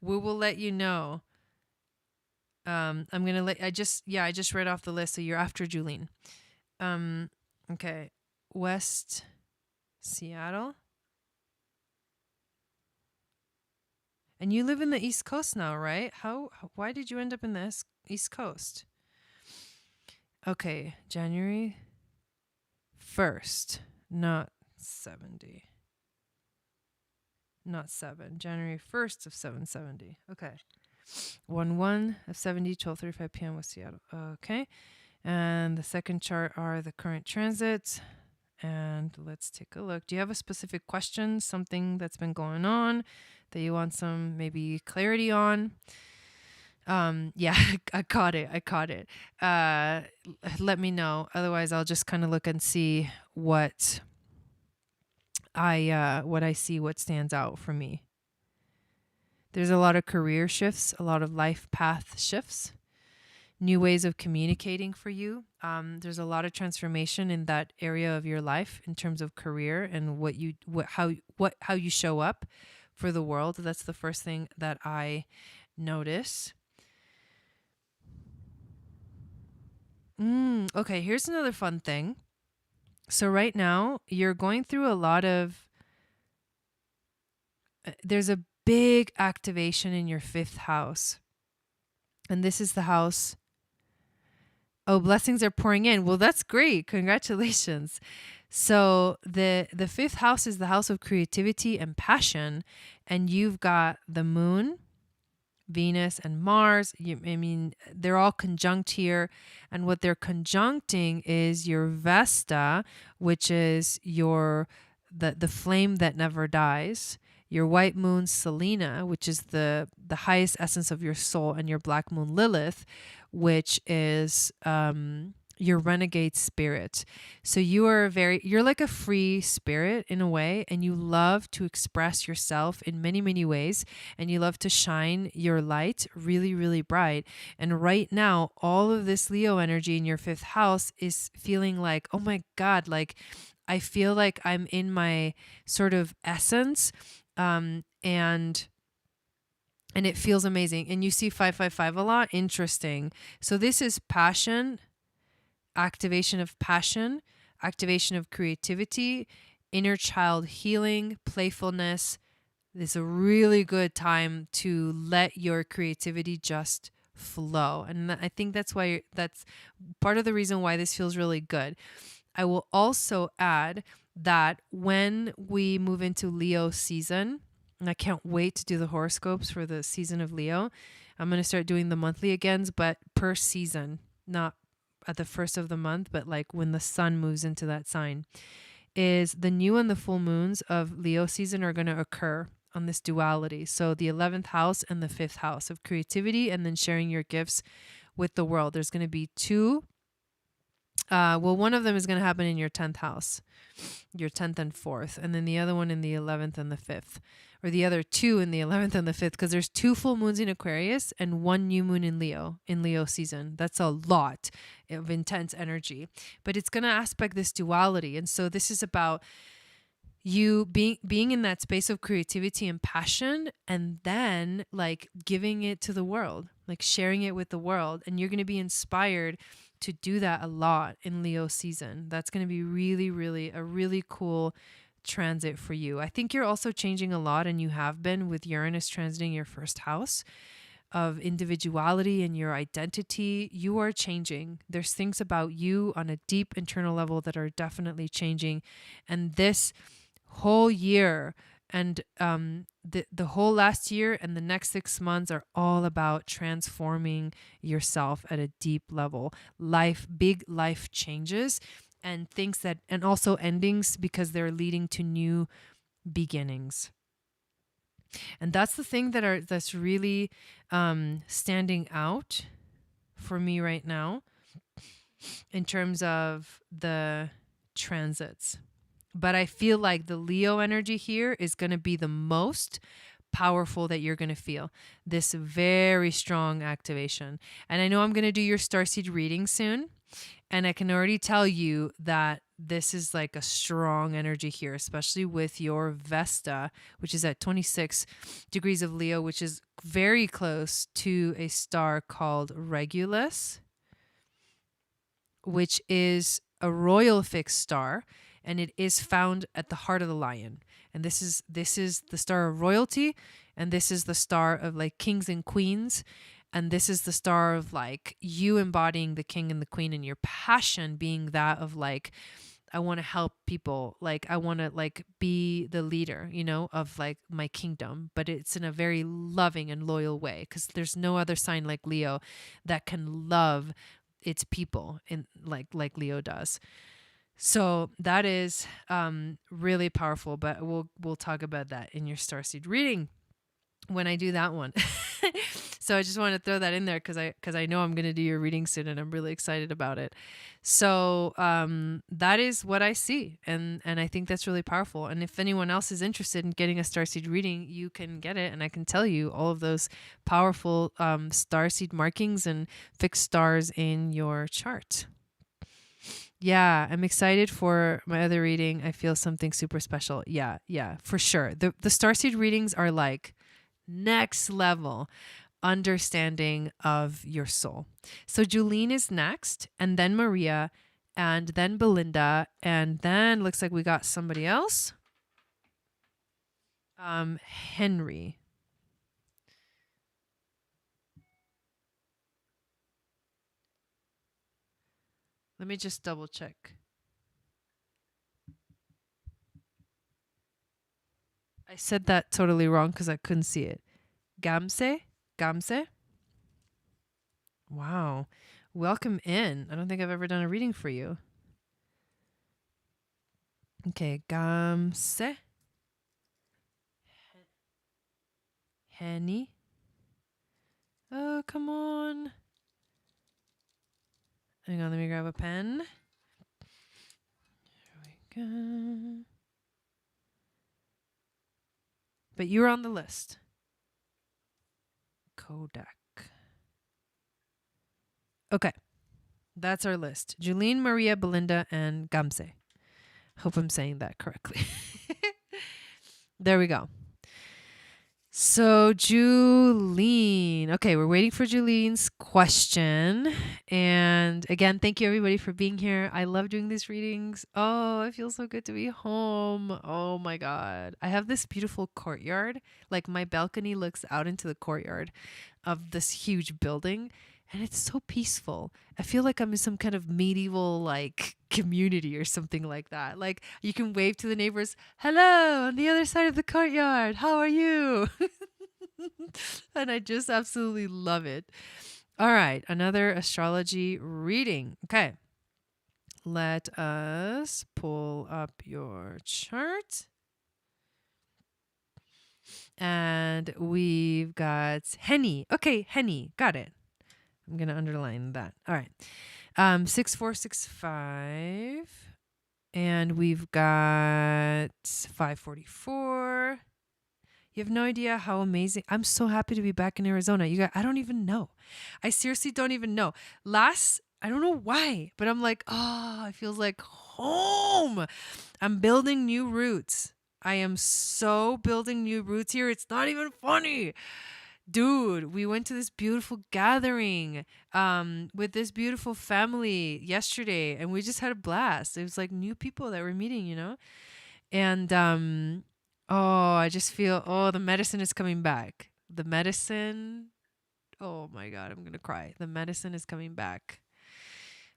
We will let you know. I'm going to I just read off the list. So you're after Julene. Okay. West Seattle. And you live in the East Coast now, right? Why did you end up in the East Coast? Okay, January 1st, not 70. Not 7. January 1st of 770. Okay. 1/1 of 70, 12:35 p.m. West Seattle. Okay. And the second chart are the current transits. And let's take a look. Do you have a specific question, something that's been going on that you want some maybe clarity on? Yeah, I caught it. Let me know. Otherwise, I'll just kind of look and see what I see, what stands out for me. There's a lot of career shifts, a lot of life path shifts, new ways of communicating for you. There's a lot of transformation in that area of your life in terms of career and how you show up for the world. That's the first thing that I notice. Okay, here's another fun thing. So right now you're going through a lot of, there's a big activation in your 5th house. And this is the house. Oh, blessings are pouring in. Well, that's great. Congratulations. So the 5th house is the house of creativity and passion. And you've got the moon, Venus, and Mars. They're all conjunct here. And what they're conjuncting is your Vesta, which is the flame that never dies. Your white moon, Selena, which is the highest essence of your soul, and your black moon, Lilith, which is your renegade spirit. So you're like a free spirit in a way, and you love to express yourself in many, many ways, and you love to shine your light really, really bright. And right now, all of this Leo energy in your 5th house is feeling like, oh my God, like I feel like I'm in my sort of essence. And it feels amazing. And you see 555 a lot. Interesting. So this is passion, activation of passion, activation of creativity, inner child healing, playfulness. This is a really good time to let your creativity just flow. And I think that's part of the reason why this feels really good. I will also add that when we move into Leo season, and I can't wait to do the horoscopes for the season of Leo. I'm going to start doing the monthly agains, but per season, not at the first of the month, but like when the sun moves into that sign, is the new and the full moons of Leo season are going to occur on this duality. So the 11th house and the 5th house of creativity, and then sharing your gifts with the world. There's going to be 2. One of them is going to happen in your 10th house, your 10th and 4th, and then the other one in the 11th and the 5th, or the other 2 in the 11th and the 5th, because there's 2 full moons in Aquarius and 1 new moon in Leo season. That's a lot of intense energy, but it's going to aspect this duality. And so this is about you being in that space of creativity and passion, and then like giving it to the world, like sharing it with the world. And you're going to be inspired to do that a lot in Leo season. That's going to be really, really a really cool transit for you. I think you're also changing a lot, and you have been with Uranus transiting your first house of individuality and your identity. You are changing. There's things about you on a deep internal level that are definitely changing. And this whole year and the whole last year and the next 6 months are all about transforming yourself at a deep level. Big life changes and things that, and also endings, because they're leading to new beginnings. And that's the thing that's really standing out for me right now in terms of the transits. But I feel like the Leo energy here is going to be the most powerful that you're going to feel. This very strong activation. And I know I'm going to do your starseed reading soon. And I can already tell you that this is like a strong energy here, especially with your Vesta, which is at 26 degrees of Leo, which is very close to a star called Regulus, which is a royal fixed star, and it is found at the heart of the lion. And this is the star of royalty, and this is the star of like kings and queens. And this is the star of like you embodying the king and the queen, and your passion being that of like, I want to help people. Like I want to like be the leader, you know, of like my kingdom, but it's in a very loving and loyal way, because there's no other sign like Leo that can love its people in like Leo does. So that is really powerful, but we'll talk about that in your starseed reading when I do that one. So I just want to throw that in there because I know I'm going to do your reading soon, and I'm really excited about it. So that is what I see, and I think that's really powerful. And if anyone else is interested in getting a starseed reading, you can get it, and I can tell you all of those powerful starseed markings and fixed stars in your chart. Yeah, I'm excited for my other reading. I feel something super special. Yeah, for sure. The starseed readings are like next level understanding of your soul. So Julene is next, and then Maria, and then Belinda, and then looks like we got somebody else. Henry. Let me just double check. I said that totally wrong because I couldn't see it. Gamse? Wow. Welcome in. I don't think I've ever done a reading for you. Okay, Gamse. Henny. Oh, come on. Hang on, let me grab a pen. Here we go. But you're on the list. Kodak. Okay. That's our list. Julene, Maria, Belinda, and Gamse. Hope I'm saying that correctly. There we go. So Julene. Okay, we're waiting for Julene's question. And again, thank you everybody for being here. I love doing these readings. Oh, it feels so good to be home. Oh my God. I have this beautiful courtyard. Like my balcony looks out into the courtyard of this huge building. And it's so peaceful. I feel like I'm in some kind of medieval like community or something like that. Like you can wave to the neighbors, hello, on the other side of the courtyard. How are you? And I just absolutely love it. All right, another astrology reading. Okay. Let us pull up your chart. And we've got Henny. Okay, Henny. Got it. I'm going to underline that. All right. 6465. And we've got 544. You have no idea how amazing. I'm so happy to be back in Arizona. You guys, I don't even know. I seriously don't even know. I don't know why, but I'm like, oh, it feels like home. I'm building new roots. I am so building new roots here. It's not even funny. Dude, we went to this beautiful gathering with this beautiful family yesterday, and we just had a blast. It was like new people that we're meeting, you know? And oh, I just feel, oh, the medicine is coming back. The medicine, oh my God, I'm going to cry. The medicine is coming back.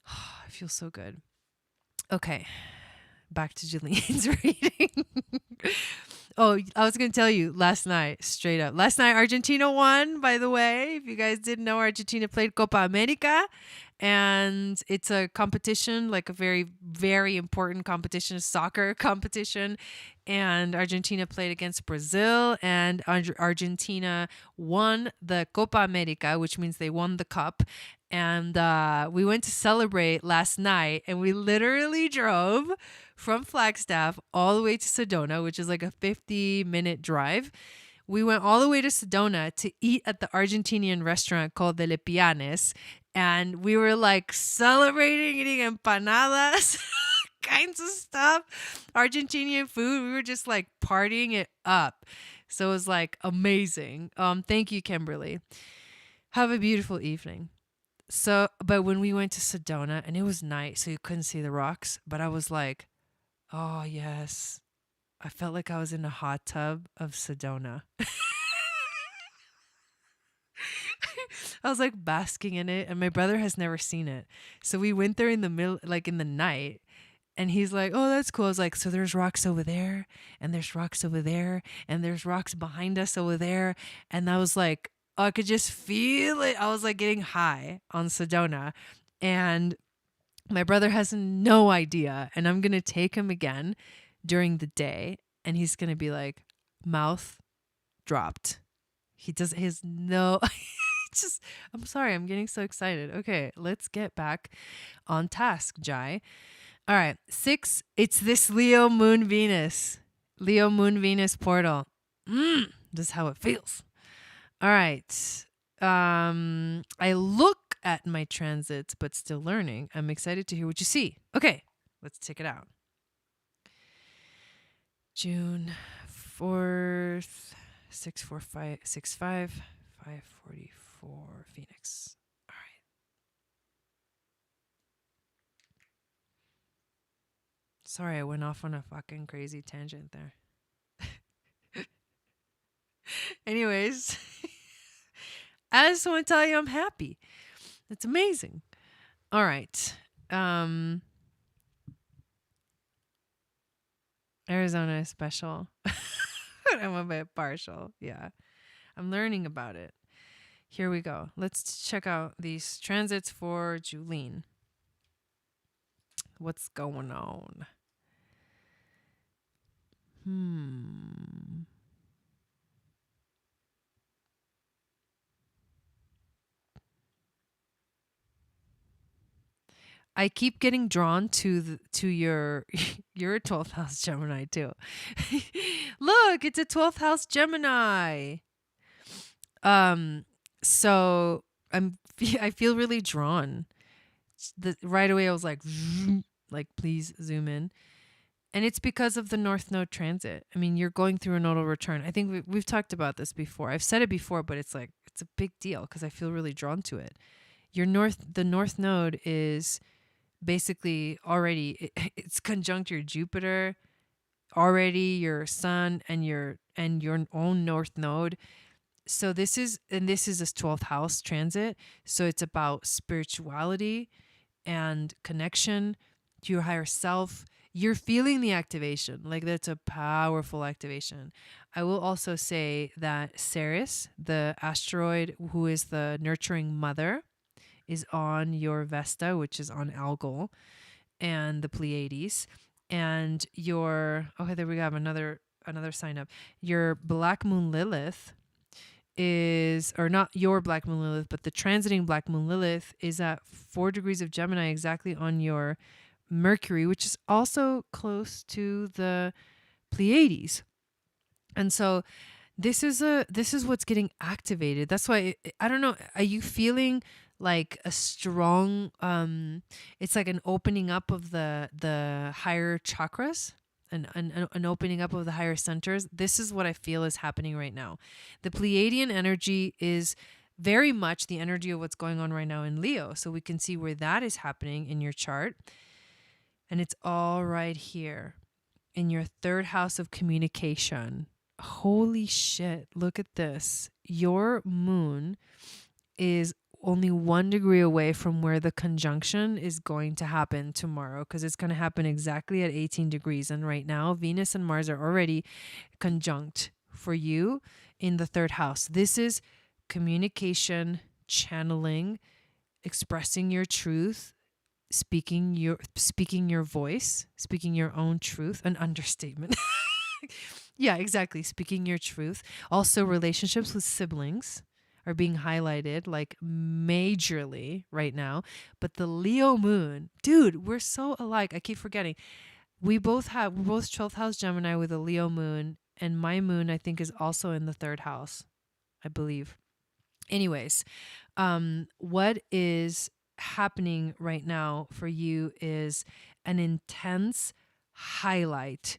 I feel so good. Okay, back to Julian's reading. Oh, I was going to tell you last night, straight up. Last night, Argentina won, by the way. If you guys didn't know, Argentina played Copa America. And it's a competition, like a very, very important competition, a soccer competition. And Argentina played against Brazil. And Argentina won the Copa America, which means they won the cup. And we went to celebrate last night. And we literally drove from Flagstaff all the way to Sedona, which is like a 50-minute drive. We went all the way to Sedona to eat at the Argentinian restaurant called De Lepianes. And we were like celebrating, eating empanadas, kinds of stuff, Argentinian food. We were just like partying it up. So it was like amazing. Thank you, Kimberly. Have a beautiful evening. So, but when we went to Sedona, and it was night, so you couldn't see the rocks, but I was like, oh, yes. I felt like I was in a hot tub of Sedona. I was like basking in it, and my brother has never seen it. So we went there in the middle, like in the night, and he's like, oh, that's cool. I was like, so there's rocks over there, and there's rocks over there, and there's rocks behind us over there. And I was like, oh, I could just feel it. I was like getting high on Sedona. And my brother has no idea. And I'm going to take him again during the day, and he's going to be like, mouth dropped. He does his no. Just, I'm sorry, I'm getting so excited. Okay, let's get back on task, Jai. All right, 6, it's this Leo Moon Venus. Leo Moon Venus portal. This is how it feels. All right. I look at my transits, but still learning. I'm excited to hear what you see. Okay, let's check it out. June 4th, 64565 544 Phoenix. All right. Sorry, I went off on a fucking crazy tangent there. Anyways, I just want to tell you I'm happy. It's amazing. All right. Arizona is special. I'm a bit partial. Yeah. I'm learning about it. Here we go. Let's check out these transits for Julene. What's going on? I keep getting drawn to your you're a 12th house Gemini too. Look, it's a 12th house Gemini. So I feel really drawn. Right away I was like please zoom in. And it's because of the North Node transit. I mean, you're going through a nodal return. I think we've talked about this before. I've said it before, but it's like it's a big deal because I feel really drawn to it. The North Node is basically already it's conjunct your Jupiter, already your Sun and your own North Node. So this is a 12th house transit. So it's about spirituality and connection to your higher self. You're feeling the activation. Like that's a powerful activation. I will also say that Ceres, the asteroid who is the nurturing mother, is on your Vesta, which is on Algol, and the Pleiades. And there we have another sign up. Your Black Moon Lilith is, or not your Black Moon Lilith, but the transiting Black Moon Lilith is at 4 degrees of Gemini, exactly on your Mercury, which is also close to the Pleiades. And so this is what's getting activated. That's why I don't know. Are you feeling like a strong? It's like an opening up of the higher chakras. an opening up of the higher centers. This is what I feel is happening right now. The Pleiadian energy is very much the energy of what's going on right now in Leo. So we can see where that is happening in your chart. And it's all right here in your third house of communication. Holy shit. Look at this. Your moon is only 1 degree away from where the conjunction is going to happen tomorrow, because it's going to happen exactly at 18 degrees. And right now, Venus and Mars are already conjunct for you in the third house. This is communication, channeling, expressing your truth, speaking your voice, speaking your own truth, an understatement. Yeah, exactly. Speaking your truth. Also, relationships with siblings are being highlighted like majorly right now. But the Leo moon, dude, we're so alike. I keep forgetting. We're both 12th house Gemini with a Leo moon, and my moon, I think, is also in the third house, I believe. Anyways, what is happening right now for you is an intense highlight.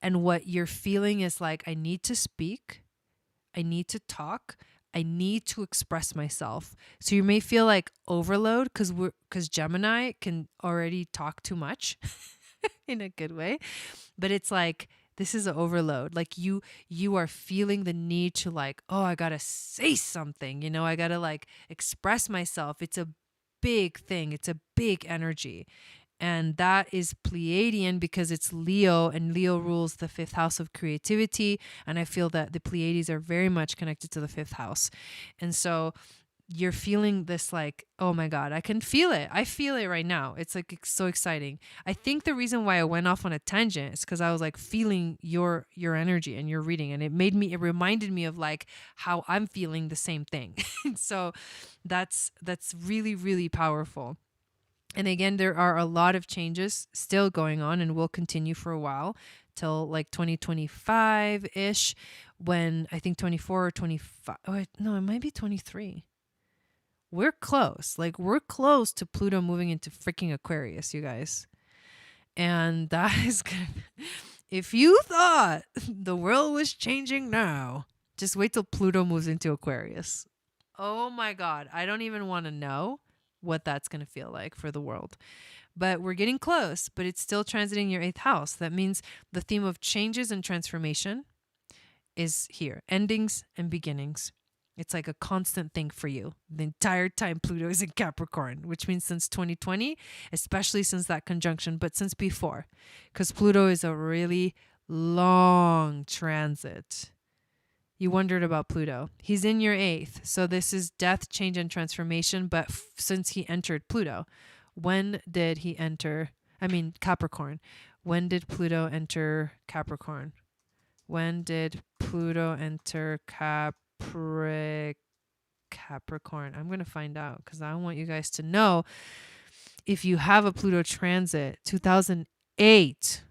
And what you're feeling is like, I need to speak, I need to talk, I need to express myself. So you may feel like overload because Gemini can already talk too much in a good way. But it's like, this is an overload. Like you are feeling the need to like, oh, I got to say something, you know, I got to like express myself. It's a big thing. It's a big energy. And that is Pleiadian because it's Leo, and Leo rules the fifth house of creativity. And I feel that the Pleiades are very much connected to the fifth house. And so you're feeling this like, oh my God, I can feel it. I feel it right now. It's like, it's so exciting. I think the reason why I went off on a tangent is because I was like feeling your energy and your reading. And it reminded me of like how I'm feeling the same thing. So that's really, really powerful. And again, there are a lot of changes still going on and will continue for a while till like 2025-ish, when I think 24 or 25. Oh, no, it might be 23. We're close. Like we're close to Pluto moving into freaking Aquarius, you guys. And that is good. If you thought the world was changing now, just wait till Pluto moves into Aquarius. Oh my God. I don't even want to know what that's going to feel like for the world. But we're getting close, but it's still transiting your 8th house. That means the theme of changes and transformation is here. Endings and beginnings. It's like a constant thing for you. The entire time Pluto is in Capricorn, which means since 2020, especially since that conjunction, but since before, because Pluto is a really long transit. You wondered about Pluto. He's in your 8th. So this is death, change, and transformation. But since he entered Pluto, when did he enter? Capricorn. When did Pluto enter Capricorn? When did Pluto enter Capricorn? I'm going to find out because I want you guys to know if you have a Pluto transit. 2008.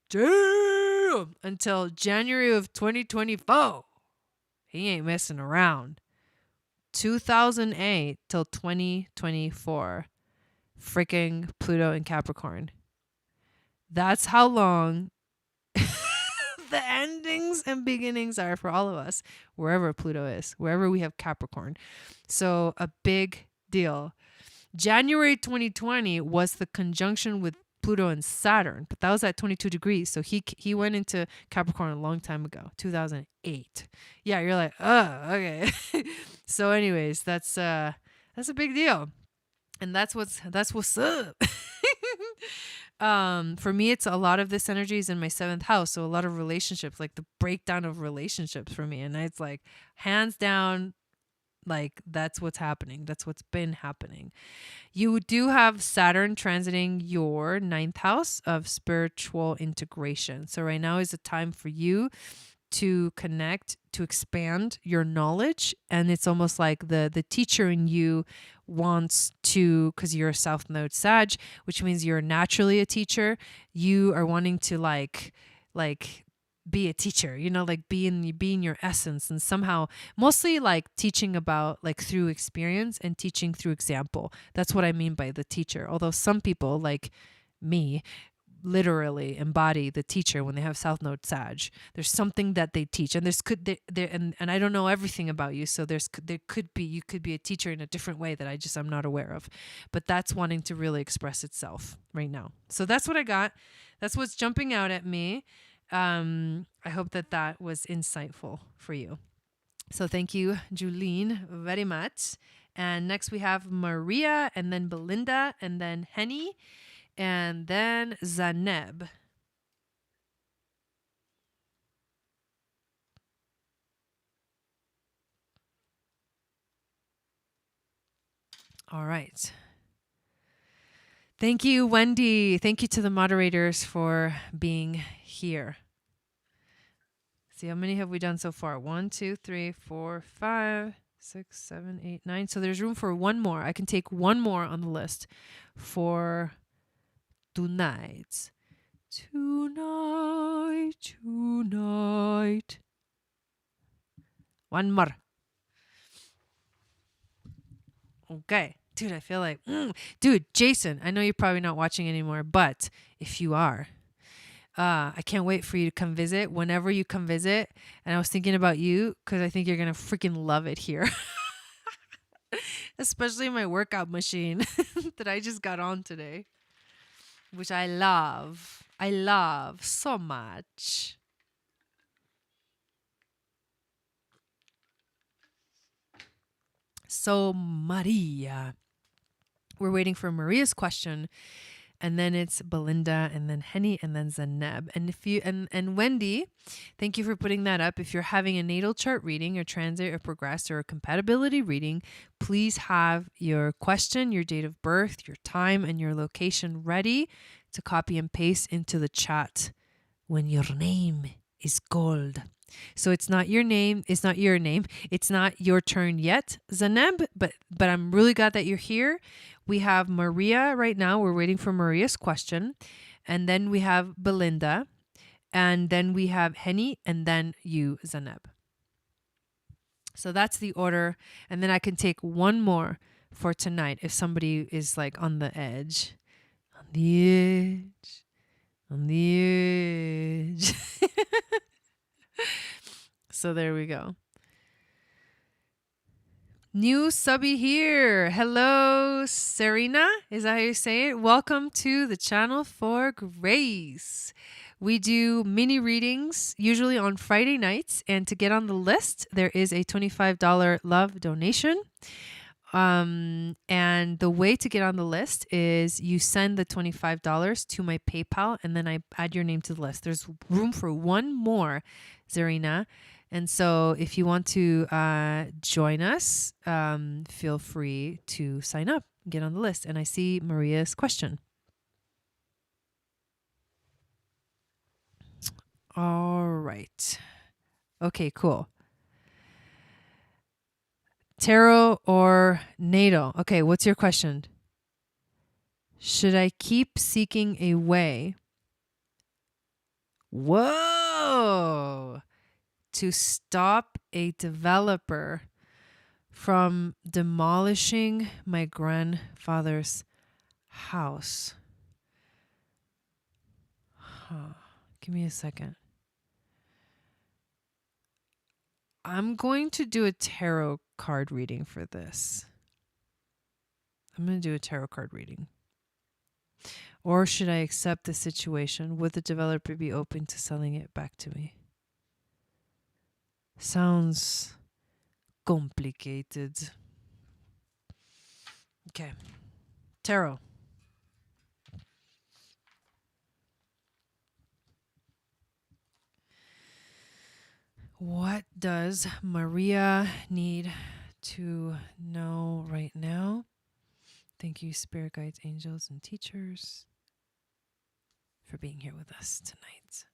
Damn! Until January of 2024. He ain't messing around. 2008 till 2024. Freaking Pluto in Capricorn. That's how long the endings and beginnings are for all of us, wherever Pluto is, wherever we have Capricorn. So a big deal. January 2020 was the conjunction with Pluto and Saturn, but that was at 22 degrees. So he went into Capricorn a long time ago, 2008. Yeah, you're like, oh, okay. So anyways, that's a big deal. And that's what's up. For me, it's a lot of this energy is in my 7th house. So a lot of relationships, like the breakdown of relationships for me. And it's like hands down, like that's what's happening. That's what's been happening. You do have Saturn transiting your 9th house of spiritual integration. So right now is a time for you to connect, to expand your knowledge. And it's almost like the teacher in you wants to, because you're a South Node Sag, which means you're naturally a teacher. You are wanting to like be a teacher, you know, like be in your essence, and somehow mostly like teaching about like through experience and teaching through example. That's what I mean by the teacher. Although some people like me literally embody the teacher when they have South Node Sag. There's something that they teach, and and I don't know everything about you, so there could be, you could be a teacher in a different way that I'm not aware of, but that's wanting to really express itself right now. So that's what I got. That's what's jumping out at me. I hope that was insightful for you. So thank you, Julene, very much. And next we have Maria, and then Belinda, and then Henny, and then Zaneb. All right. Thank you, Wendy. Thank you to the moderators for being here. See, how many have we done so far? 1, 2, 3, 4, 5, 6, 7, 8, 9. So there's room for one more. I can take one more on the list for tonight. Tonight. One more. Okay. Dude, I feel like, dude, Jason, I know you're probably not watching anymore, but if you are, I can't wait for you to come visit whenever you come visit. And I was thinking about you because I think you're going to freaking love it here. Especially my workout machine that I just got on today, which I love. I love so much. So Maria, we're waiting for Maria's question, and then it's Belinda, and then Henny, and then Zaneb. And if you and Wendy, thank you for putting that up. If you're having a natal chart reading, or transit, or progress, or a compatibility reading, please have your question, your date of birth, your time, and your location ready to copy and paste into the chat when your name is called. So it's not your name. It's not your name. It's not your turn yet, Zaneb, but I'm really glad that you're here. We have Maria right now. We're waiting for Maria's question. And then we have Belinda. And then we have Henny. And then you, Zaneb. So that's the order. And then I can take one more for tonight if somebody is like on the edge. On the edge. On the edge. So there we go. New subby here. Hello, Serena. Is that how you say it? Welcome to the channel for Grace. We do mini readings usually on Friday nights. And to get on the list, there is a $25 love donation. And the way to get on the list is you send the $25 to my PayPal, and then I add your name to the list. There's room for one more, Zarina. And so if you want to join us, feel free to sign up, get on the list. And I see Maria's question. All right. Okay, cool. Tarot or natal? Okay, what's your question? Should I keep seeking a way? Whoa! To stop a developer from demolishing my grandfather's house. Give me a second. I'm going to do a tarot card reading for this. I'm going to do a tarot card reading. Or should I accept the situation? Would the developer be open to selling it back to me? Sounds complicated. Okay. Tarot. What does Maria need to know right now? Thank you, spirit guides, angels, and teachers, for being here with us tonight.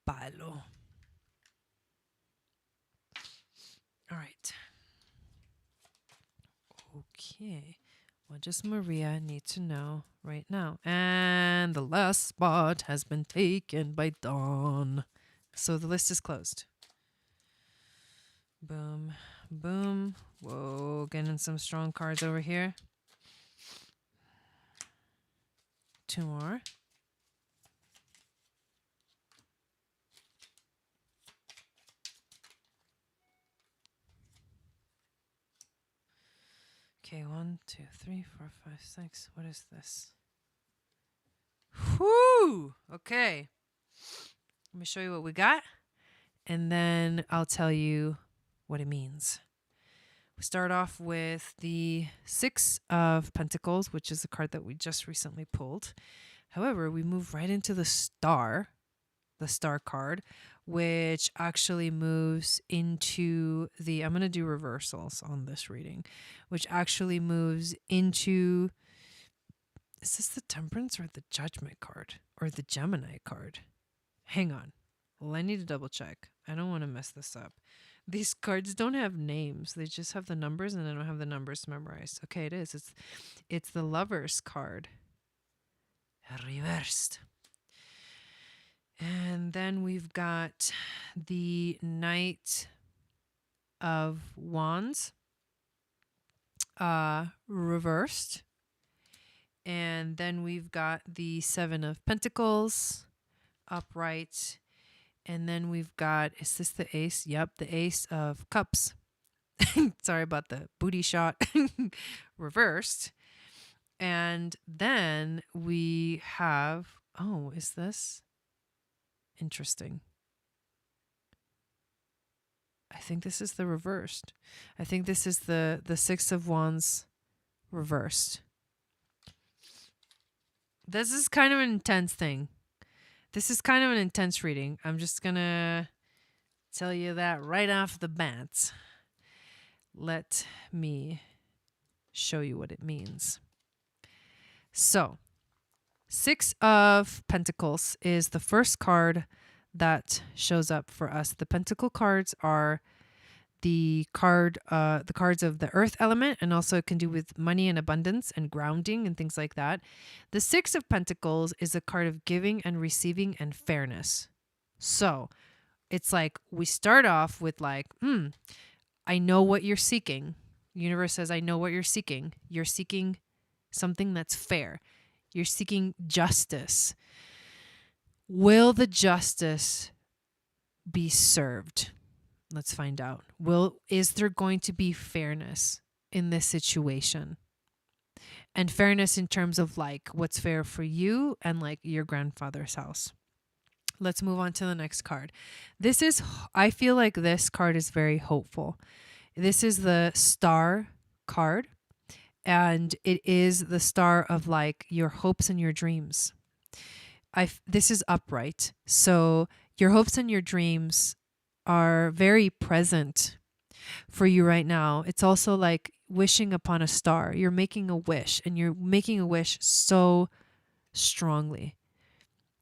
Palo. All right. Okay. What does Maria need to know right now? And the last spot has been taken by Dawn. So the list is closed. Boom. Boom. Whoa, getting some strong cards over here. 2 more. Okay, 1, 2, 3, 4, 5, 6. What is this? Whoo! Okay. Let me show you what we got, and then I'll tell you what it means. We start off with the 6 of Pentacles, which is a card that we just recently pulled. However, we move right into the Star card, which actually moves into the, I'm going to do reversals on this reading, which actually moves into, is this the Temperance or the Judgment card or the Gemini card? Hang on. Well, I need to double check. I don't want to mess this up. These cards don't have names. They just have the numbers, and I don't have the numbers memorized. Okay, it is. It's the Lovers card. Reversed. And then we've got the Knight of Wands reversed. And then we've got the 7 of Pentacles upright. And then we've got, is this the Ace? Yep, the Ace of Cups. Sorry about the booty shot. Reversed. And then we have, oh, is this? Interesting. I think this is the reversed. I think this is the 6 of Wands reversed. This is kind of an intense thing. This is kind of an intense reading. I'm just going to tell you that right off the bat. Let me show you what it means. So, 6 of Pentacles is the first card that shows up for us. The Pentacle cards are the cards of the earth element, and also it can do with money and abundance and grounding and things like that. The 6 of Pentacles is a card of giving and receiving and fairness. So it's like we start off with like, I know what you're seeking. Universe says, I know what you're seeking. You're seeking something that's fair. You're seeking justice. Will the justice be served? Let's find out. Is there going to be fairness in this situation? And fairness in terms of like what's fair for you and like your grandfather's house. Let's move on to the next card. I feel like this card is very hopeful. This is the Star card, and it is the star of like your hopes and your dreams. This is upright. So your hopes and your dreams are very present for you right now. It's also like wishing upon a star. You're making a wish, and you're making a wish so strongly.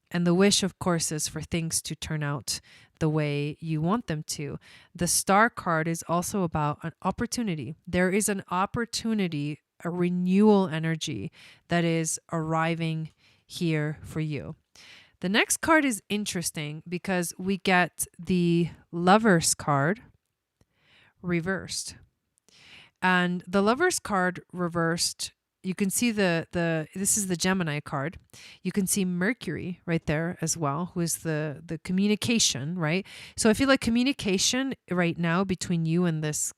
And the wish, of course, is for things to turn out the way you want them to. The Star card is also about an opportunity. There is an opportunity, a renewal energy that is arriving here for you. The next card is interesting because we get the Lovers card reversed. And the Lovers card reversed, you can see this is the Gemini card. You can see Mercury right there as well, who is the communication, right? So I feel like communication right now between you and this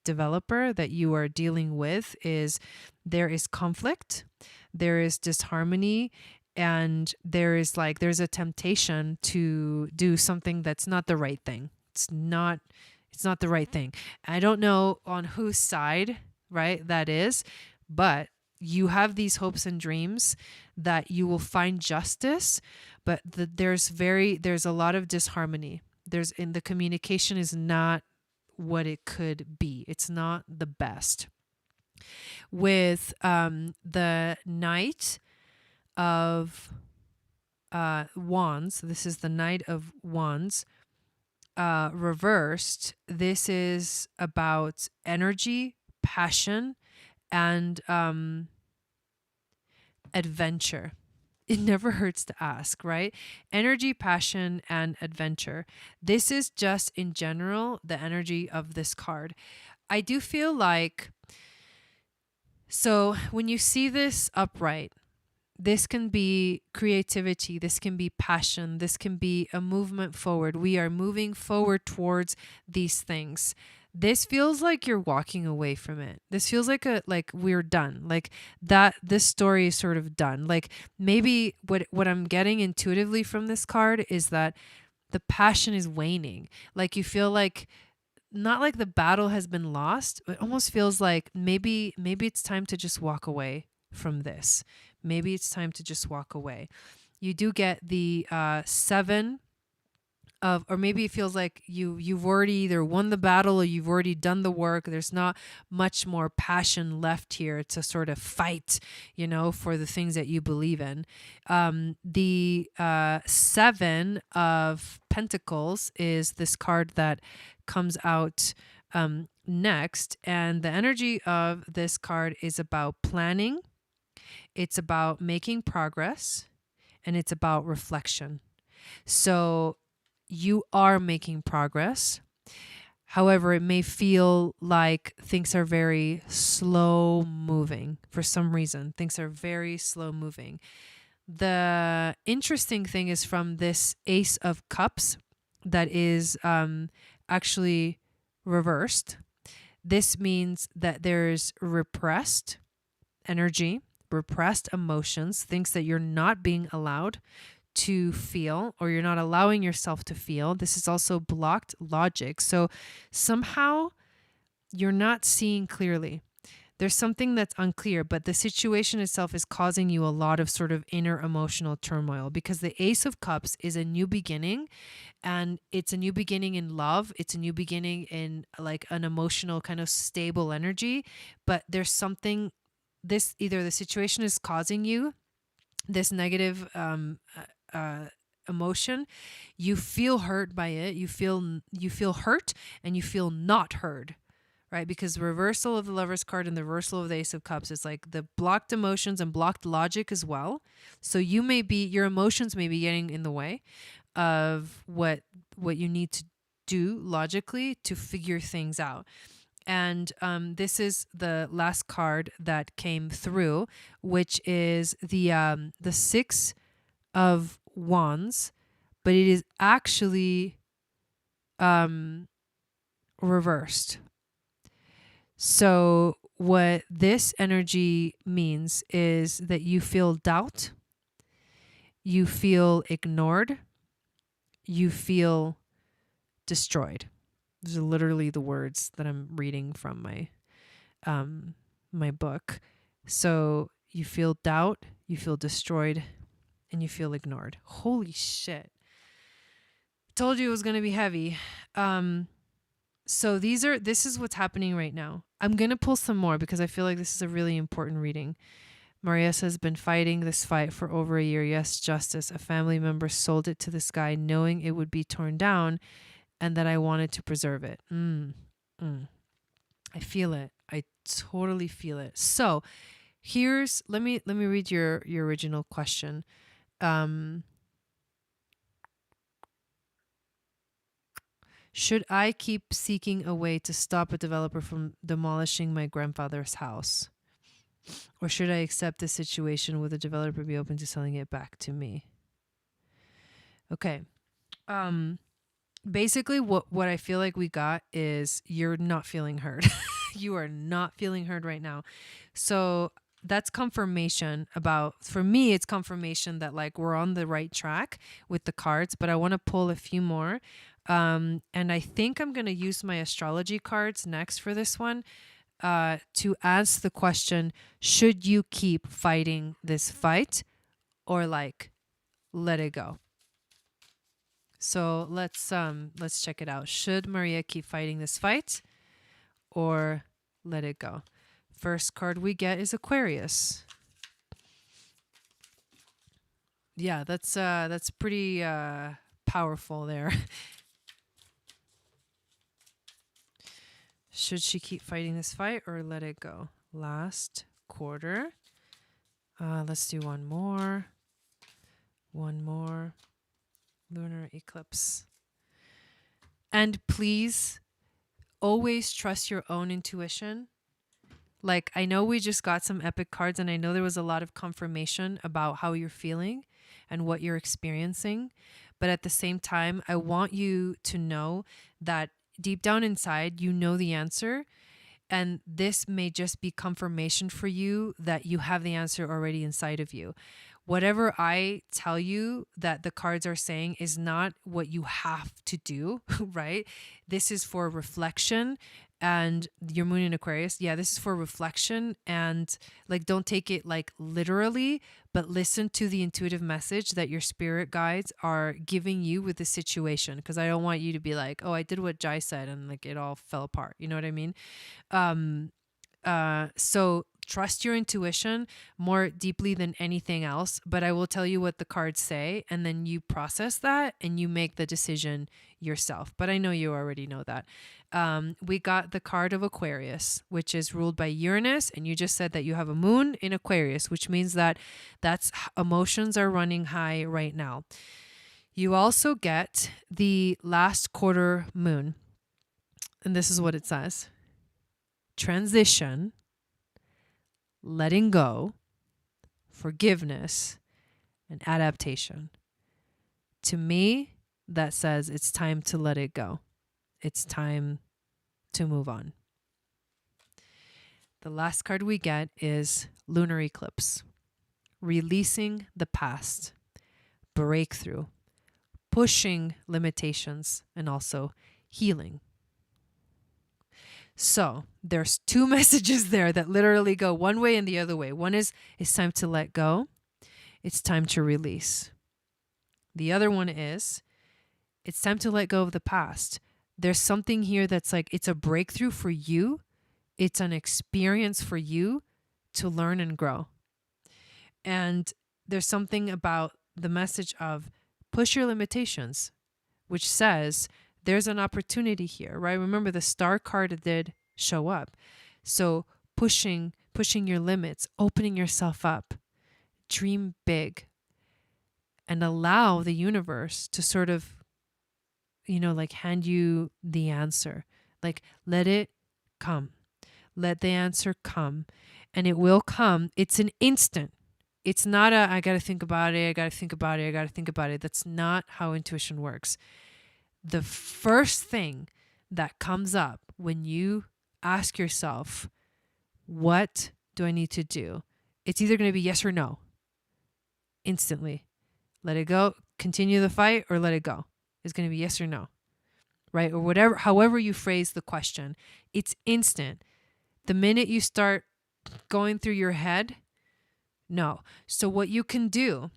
developer that you are dealing with there is conflict, there is disharmony, and there's a temptation to do something that's not the right thing. It's not the right thing. I don't know on whose side, right, that is, but you have these hopes and dreams that you will find justice, but there's a lot of disharmony. The communication is not what it could be. It's not the best. With the Knight of Wands, this is the Knight of Wands reversed. This is about energy, passion, and adventure. It never hurts to ask, right? Energy, passion, and adventure. This is just in general the energy of this card. I do feel like, so when you see this upright, this can be creativity, this can be passion, this can be a movement forward. We are moving forward towards these things. This feels like you're walking away from it. This feels like we're done. Like that this story is sort of done. Like maybe what I'm getting intuitively from this card is that the passion is waning. Like you feel like not like the battle has been lost. It almost feels like maybe it's time to just walk away from this. Maybe it's time to just walk away. You do get the 7 of, or maybe it feels like you've already either won the battle or you've already done the work. There's not much more passion left here to sort of fight, for the things that you believe in. The 7 of Pentacles is this card that comes out next, and the energy of this card is about planning, it's about making progress, and it's about reflection. So you are making progress. However, it may feel like things are very slow moving for some reason. Things are very slow moving. The interesting thing is from this Ace of Cups that is actually reversed. This means that there's repressed energy, repressed emotions, things that you're not being allowed to feel, or you're not allowing yourself to feel. This is also blocked logic. So somehow you're not seeing clearly. There's something that's unclear, but the situation itself is causing you a lot of sort of inner emotional turmoil, because the Ace of Cups is a new beginning, and it's a new beginning in love. It's a new beginning in like an emotional kind of stable energy, but there's something, this either the situation is causing you this negative emotion. You feel hurt by it. You feel hurt, and you feel not heard, right? Because reversal of the Lover's card and the reversal of the Ace of Cups is like the blocked emotions and blocked logic as well. So your emotions may be getting in the way of what you need to do logically to figure things out. And this is the last card that came through, which is the 6 of Wands, but it is actually reversed. So what this energy means is that you feel doubt, you feel ignored, you feel destroyed. Those are literally the words that I'm reading from my book. So you feel doubt, you feel destroyed, and you feel ignored. Holy shit. Told you it was going to be heavy. So this is what's happening right now. I'm going to pull some more because I feel like this is a really important reading. Marias has been fighting this fight for over a year. Yes, justice. A family member sold it to this guy knowing it would be torn down, and that I wanted to preserve it. I feel it. I totally feel it. So let me read your original question. Should I keep seeking a way to stop a developer from demolishing my grandfather's house? Or should I accept the situation? Would the developer be open to selling it back to me? Okay. Basically what I feel like we got is you're not feeling heard. You are not feeling heard right now. So that's confirmation for me, it's confirmation that like we're on the right track with the cards, but I want to pull a few more. And I think I'm going to use my astrology cards next for this one to ask the question, should you keep fighting this fight or like let it go? So let's check it out. Should Maria keep fighting this fight or let it go? First card we get is Aquarius. Yeah, that's pretty powerful there. Should she keep fighting this fight or let it go? Last quarter. Let's do one more. One more. Lunar eclipse. And please always trust your own intuition. Like, I know we just got some epic cards, and I know there was a lot of confirmation about how you're feeling and what you're experiencing. But at the same time, I want you to know that deep down inside, you know the answer. And this may just be confirmation for you that you have the answer already inside of you. Whatever I tell you that the cards are saying is not what you have to do, right? This is for reflection. And your moon in Aquarius, yeah, this is for reflection. And like, don't take it like literally, but listen to the intuitive message that your spirit guides are giving you with the situation. Because I don't want you to be like, oh, I did what Jai said and like it all fell apart. You know what I mean? So trust your intuition more deeply than anything else. But I will tell you what the cards say, and then you process that and you make the decision yourself. But I know you already know that. We got the card of Aquarius, which is ruled by Uranus. And you just said that you have a moon in Aquarius, which means that emotions are running high right now. You also get the last quarter moon. And this is what it says: transition, letting go, forgiveness, and adaptation. To me, that says it's time to let it go. It's time to move on. The last card we get is lunar eclipse, releasing the past, breakthrough, pushing limitations, and also healing. So there's two messages there that literally go one way and the other way. One is it's time to let go. It's time to release. The other one is it's time to let go of the past. There's something here that's like, it's a breakthrough for you. It's an experience for you to learn and grow. And there's something about the message of push your limitations, which says there's an opportunity here, right? Remember, the star card did show up. So pushing your limits, opening yourself up, dream big, and allow the universe to sort of, like hand you the answer. Like, let it come. Let the answer come. And it will come. It's an instant. It's not I got to think about it. I got to think about it. I got to think about it. That's not how intuition works. The first thing that comes up when you ask yourself, what do I need to do? It's either going to be yes or no. Instantly. Let it go, continue the fight, or let it go. It's going to be yes or no, right? Or whatever, however you phrase the question, it's instant. The minute you start going through your head, no. So what you can do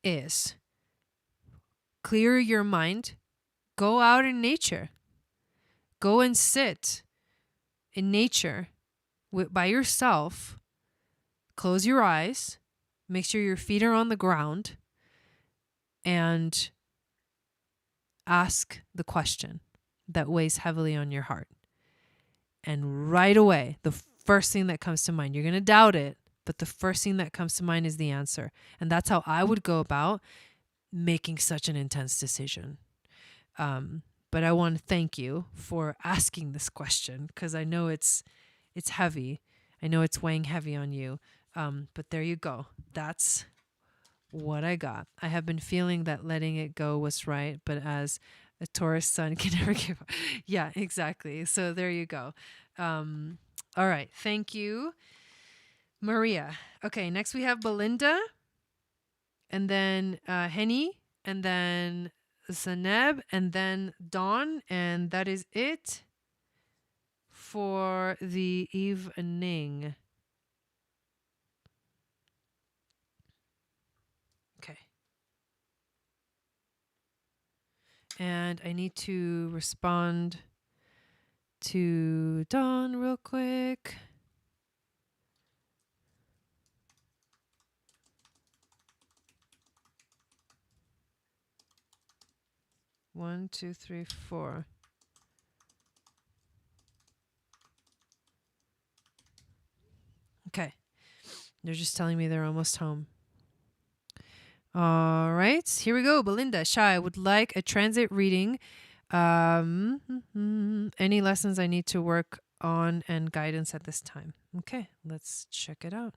is clear your mind. Go out in nature. Go and sit in nature by yourself. Close your eyes. Make sure your feet are on the ground. And ask the question that weighs heavily on your heart. And right away, the first thing that comes to mind, you're going to doubt it, but the first thing that comes to mind is the answer. And that's how I would go about making such an intense decision. But I want to thank you for asking this question, because I know it's heavy. I know it's weighing heavy on you. But there you go. That's what I got. I have been feeling that letting it go was right, but as a Taurus sun can never give up. Yeah, exactly. So there you go. All right. Thank you, Maria. Okay, next we have Belinda, and then Henny, and then Zaneb, and then Dawn, and that is it for the evening. Okay. And I need to respond to Dawn real quick. One, two, three, four. Okay. They're just telling me they're almost home. All right. Here we go. Belinda, Shai, would like a transit reading. Any lessons I need to work on and guidance at this time. Okay, let's check it out.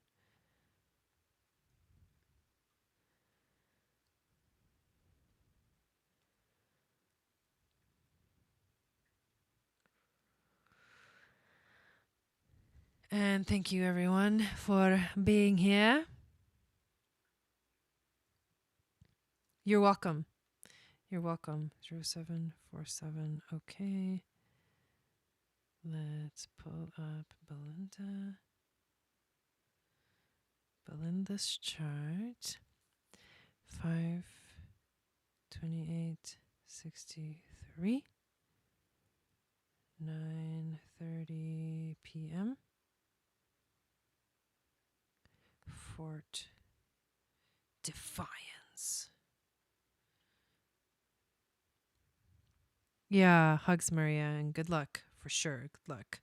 And thank you everyone for being here. You're welcome. You're welcome. 0747. Okay. Let's pull up Belinda's chart. 5:28:63. 9:30 p.m. Fort Defiance. Yeah, hugs, Maria, and good luck for sure. Good luck.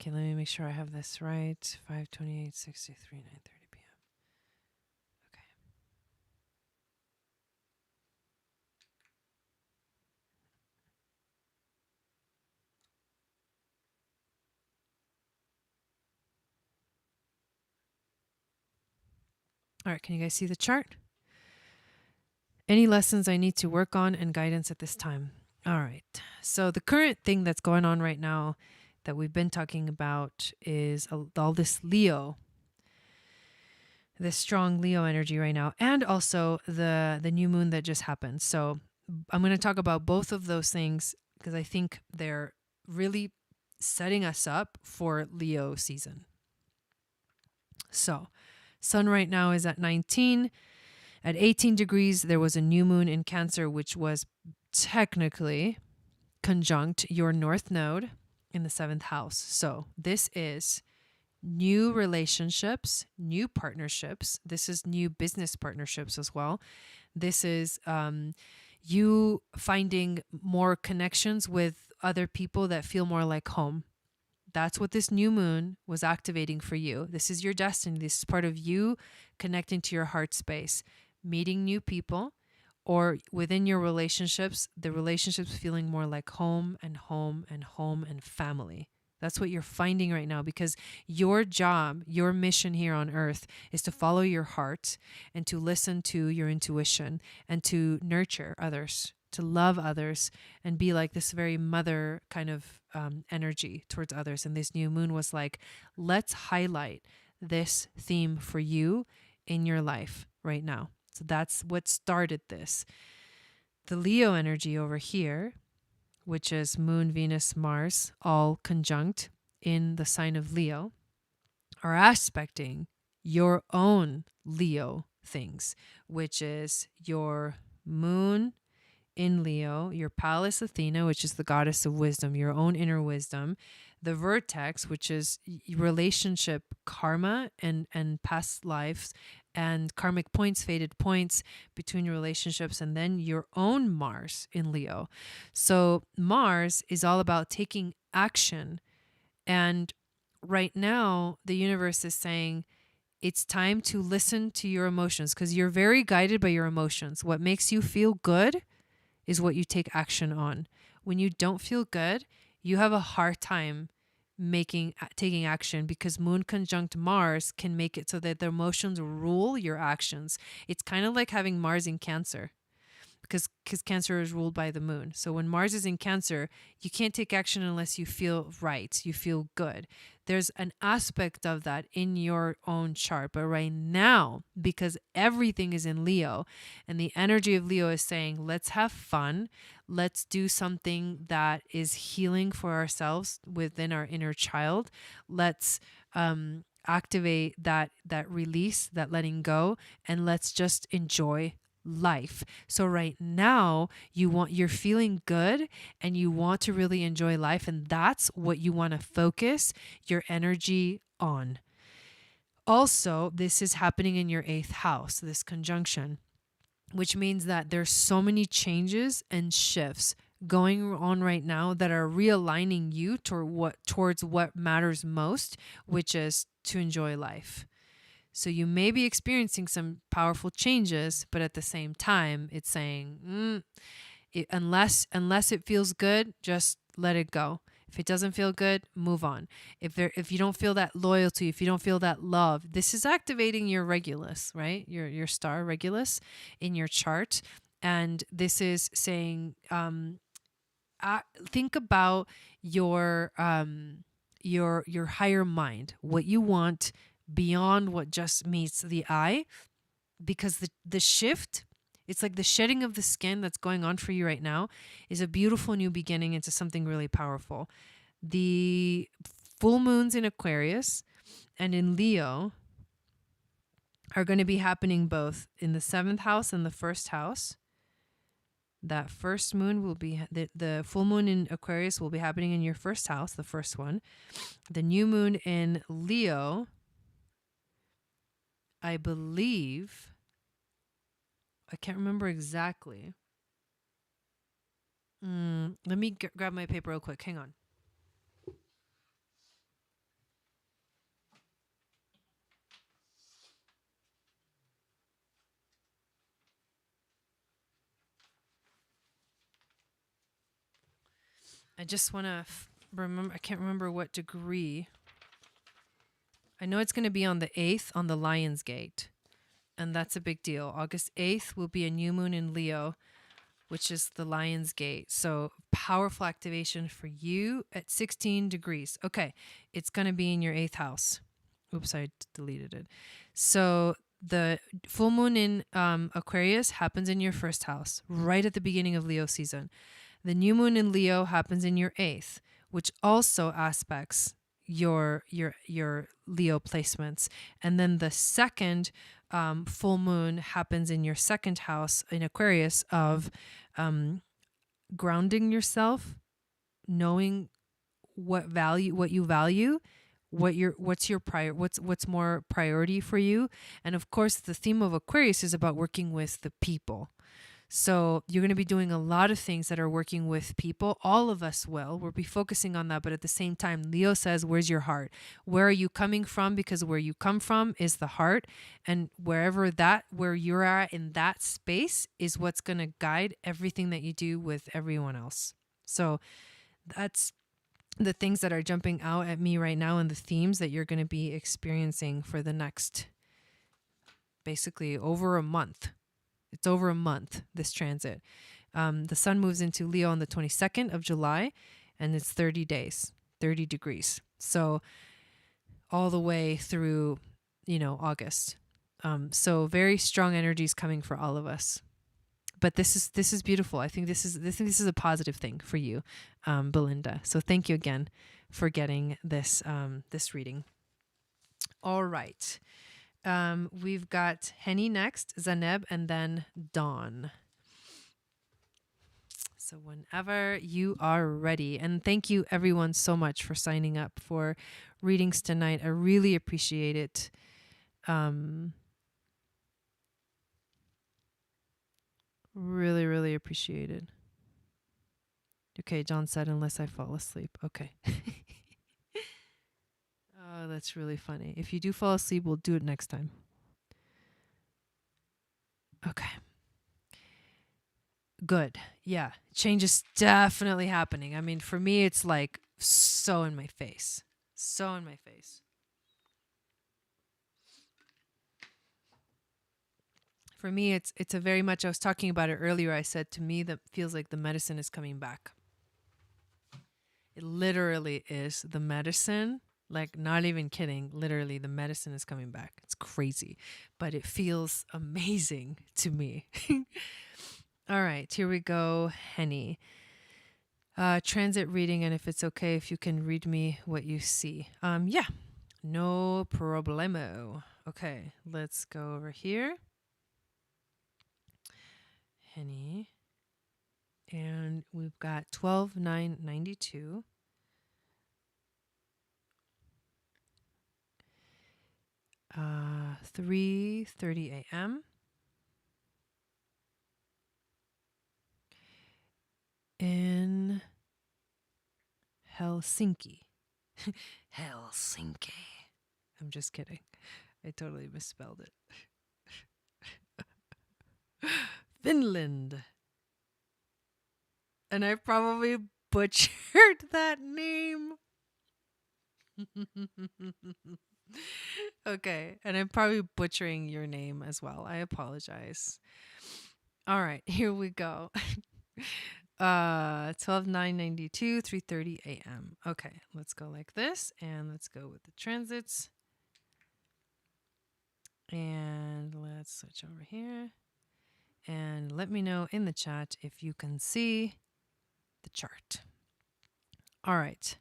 Okay, let me make sure I have this right. 5:28:63, 9:30 p.m. Okay. All right, can you guys see the chart? Any lessons I need to work on and guidance at this time? All right. So the current thing that's going on right now that we've been talking about is all this Leo, this strong Leo energy right now, and also the new moon that just happened. So I'm going to talk about both of those things because I think they're really setting us up for Leo season. So sun right now is at 19. At 18 degrees, there was a new moon in Cancer, which was technically conjunct your North Node in the 7th house. So this is new relationships, new partnerships. This is new business partnerships as well. This is you finding more connections with other people that feel more like home. That's what this new moon was activating for you. This is your destiny. This is part of you connecting to your heart space, meeting new people, or within your relationships, the relationships feeling more like home and home and home and family. That's what you're finding right now, because your job, your mission here on earth is to follow your heart and to listen to your intuition and to nurture others, to love others and be like this very mother kind of energy towards others. And this new moon was like, let's highlight this theme for you in your life right now. So that's what started this. The Leo energy over here, which is Moon, Venus, Mars, all conjunct in the sign of Leo, are aspecting your own Leo things, which is your Moon in Leo, your Pallas Athena, which is the goddess of wisdom, your own inner wisdom, the vertex, which is relationship karma and past lives and karmic points, fated points between your relationships, and then your own Mars in Leo. So Mars is all about taking action. And right now, the universe is saying, it's time to listen to your emotions, because you're very guided by your emotions. What makes you feel good is what you take action on. When you don't feel good, you have a hard time taking action, because Moon conjunct Mars can make it so that the emotions rule your actions. It's kind of like having Mars in Cancer, because Cancer is ruled by the moon. So when Mars is in Cancer, you can't take action unless you feel right, you feel good. There's an aspect of that in your own chart. But right now, because everything is in Leo and the energy of Leo is saying, let's have fun. Let's do something that is healing for ourselves within our inner child. Let's activate that release, that letting go, and let's just enjoy life. So right now you're feeling good and you want to really enjoy life, and that's what you want to focus your energy on. Also, this is happening in your 8th house, this conjunction, which means that there's so many changes and shifts going on right now that are realigning you towards what matters most, which is to enjoy life. So you may be experiencing some powerful changes, but at the same time, it's saying, unless it feels good, just let it go. If it doesn't feel good, move on. If you don't feel that loyalty, if you don't feel that love, this is activating your Regulus, right? Your star Regulus in your chart. And this is saying, think about your higher mind, what you want beyond what just meets the eye, because the shift, it's like the shedding of the skin that's going on for you right now is a beautiful new beginning into something really powerful. The full moons in Aquarius and in Leo are going to be happening both in the 7th house and the 1st house. That first moon will be, the full moon in Aquarius will be happening in your 1st house, the first one. The new moon in Leo, I believe, I can't remember exactly. Let me grab my paper real quick. Hang on. I just want to remember, I can't remember what degree. I know it's going to be on the 8th on the Lion's Gate, and that's a big deal. August 8th will be a new moon in Leo, which is the Lion's Gate. So powerful activation for you at 16 degrees. Okay, it's going to be in your 8th house. Oops, I deleted it. So the full moon in Aquarius happens in your 1st house, right at the beginning of Leo season. The new moon in Leo happens in your 8th, which also aspects your Leo placements. And then the second full moon happens in your 2nd house in Aquarius of grounding yourself, knowing what you value, what's more priority for you. And of course, the theme of Aquarius is about working with the people. So you're going to be doing a lot of things that are working with people. All of us will. We'll be focusing on that. But at the same time, Leo says, where's your heart? Where are you coming from? Because where you come from is the heart. And where you're at in that space is what's going to guide everything that you do with everyone else. So that's the things that are jumping out at me right now and the themes that you're going to be experiencing for the next, basically over a month. It's over a month, this transit. The sun moves into Leo on the 22nd of July, and it's 30 days, 30 degrees. So all the way through, August. So very strong energies coming for all of us. But this is beautiful. I think this is a positive thing for you, Belinda. So thank you again for getting this reading. All right. We've got Henny next, Zaneb, and then Dawn. So whenever you are ready. And thank you everyone so much for signing up for readings tonight. I really appreciate it. Really, really appreciate it. Okay, John said, unless I fall asleep. Okay. Oh, that's really funny. If you do fall asleep, we'll do it next time. Okay. Good. Yeah. Change is definitely happening. I mean, for me, it's like so in my face. So in my face. For me, it's a very much, I was talking about it earlier. I said to me that feels like the medicine is coming back. It literally is the medicine. Like, not even kidding. Literally, the medicine is coming back. It's crazy, but it feels amazing to me. All right, here we go, Henny. Transit reading, and if it's okay, if you can read me what you see. Yeah, no problemo. Okay, let's go over here. Henny. And we've got 12/9/92. 3:30 a.m. in Helsinki. Helsinki. I'm just kidding. I totally misspelled it. Finland. And I probably butchered that name. Okay, and I'm probably butchering your name as well. I apologize. All right, here we go. 12/9/92, 3:30 a.m. Okay, let's go like this, and let's go with the transits. And let's switch over here. And let me know in the chat if you can see the chart. All right.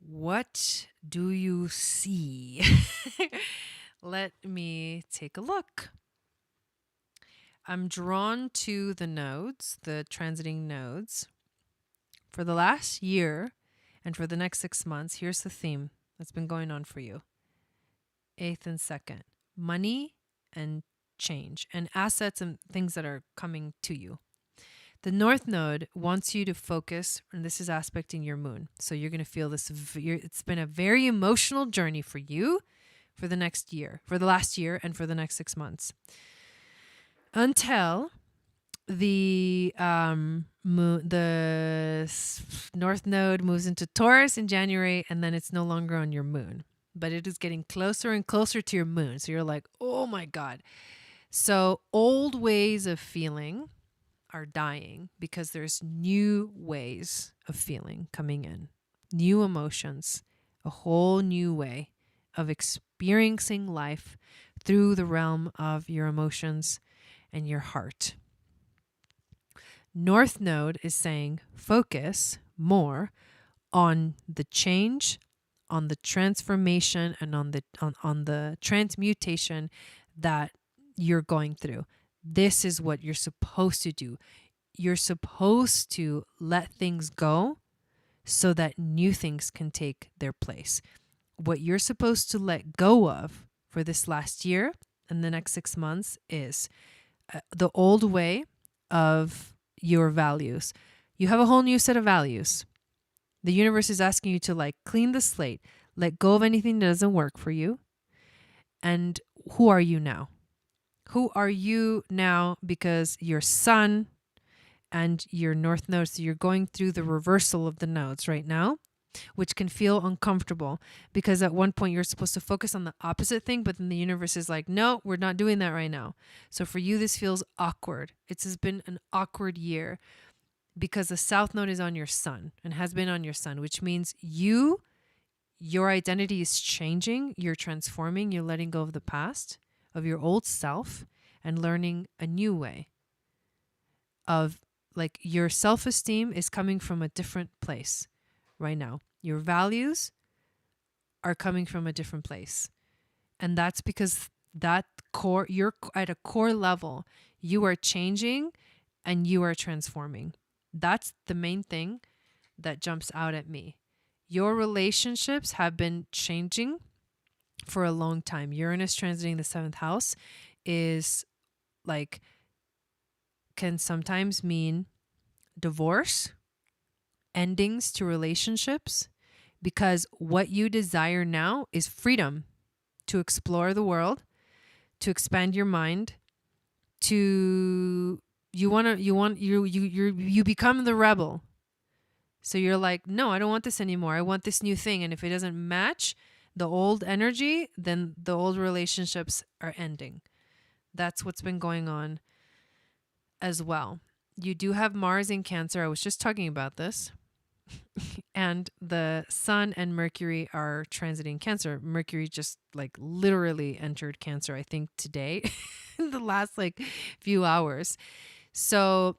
What do you see? Let me take a look. I'm drawn to the nodes, the transiting nodes. For the last year and for the next 6 months, here's the theme that's been going on for you. 8th and 2nd, money and change and assets and things that are coming to you. The North Node wants you to focus, and this is aspecting your moon. So you're going to feel this. It's been a very emotional journey for you for the next year, for the last year, and for the next 6 months. Until the North Node moves into Taurus in January, and then it's no longer on your moon. But it is getting closer and closer to your moon. So you're like, oh my God. So old ways of feeling are dying because there's new ways of feeling coming in, new emotions, a whole new way of experiencing life through the realm of your emotions and your heart. North Node is saying focus more on the change, on the transformation, and on the transmutation that you're going through. This is what you're supposed to do. You're supposed to let things go so that new things can take their place. What you're supposed to let go of for this last year and the next 6 months is the old way of your values. You have a whole new set of values. The universe is asking you to clean the slate, let go of anything that doesn't work for you. And who are you now? Who are you now? Because your sun and your North Node, so you're going through the reversal of the nodes right now, which can feel uncomfortable because at one point you're supposed to focus on the opposite thing, but then the universe is like, no, we're not doing that right now. So for you, this feels awkward. It's been an awkward year because the South Node is on your sun and has been on your sun, which means your identity is changing. You're transforming. You're letting go of the past, of your old self, and learning a new way of your self-esteem is coming from a different place right now. Your values are coming from a different place. And that's because you're at a core level, you are changing and you are transforming. That's the main thing that jumps out at me. Your relationships have been changing for a long time. Uranus transiting the 7th house can sometimes mean divorce, endings to relationships, because what you desire now is freedom to explore the world, to expand your mind, you become the rebel. So you're like, no, I don't want this anymore. I want this new thing. And if it doesn't match the old energy, then the old relationships are ending. That's what's been going on as well. You do have Mars in Cancer. I was just talking about this. And the Sun and Mercury are transiting Cancer. Mercury just literally entered Cancer, I think today, in the last few hours. So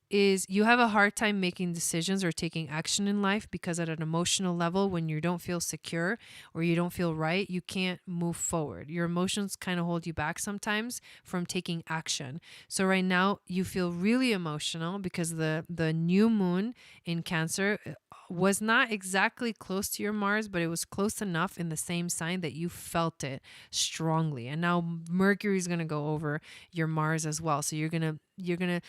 you have a hard time making decisions or taking action in life because at an emotional level, when you don't feel secure or you don't feel right, you can't move forward. Your emotions kind of hold you back sometimes from taking action. So right now you feel really emotional because the new moon in Cancer was not exactly close to your Mars, but it was close enough in the same sign that you felt it strongly. And now Mercury is going to go over your Mars as well. So you're going to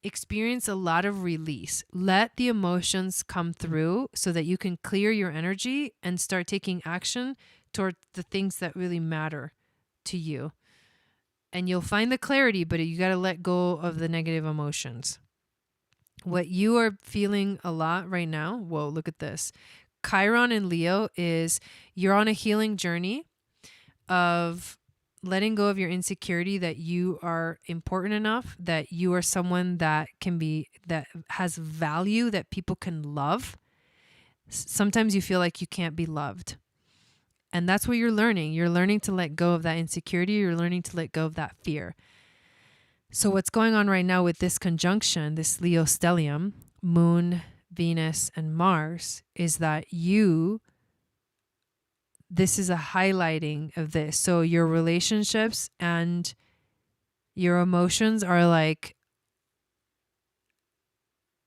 experience a lot of release. Let the emotions come through so that you can clear your energy and start taking action toward the things that really matter to you. And you'll find the clarity, but you got to let go of the negative emotions. What you are feeling a lot right now, whoa, look at this. Chiron in Leo is you're on a healing journey of letting go of your insecurity that you are important enough, that you are someone that can be, that has value, that people can love. Sometimes you feel like you can't be loved. And that's what you're learning. You're learning to let go of that insecurity. You're learning to let go of that fear. So what's going on right now with this conjunction, this Leo stellium, Moon, Venus, and Mars, is that this is a highlighting of this. So your relationships and your emotions are like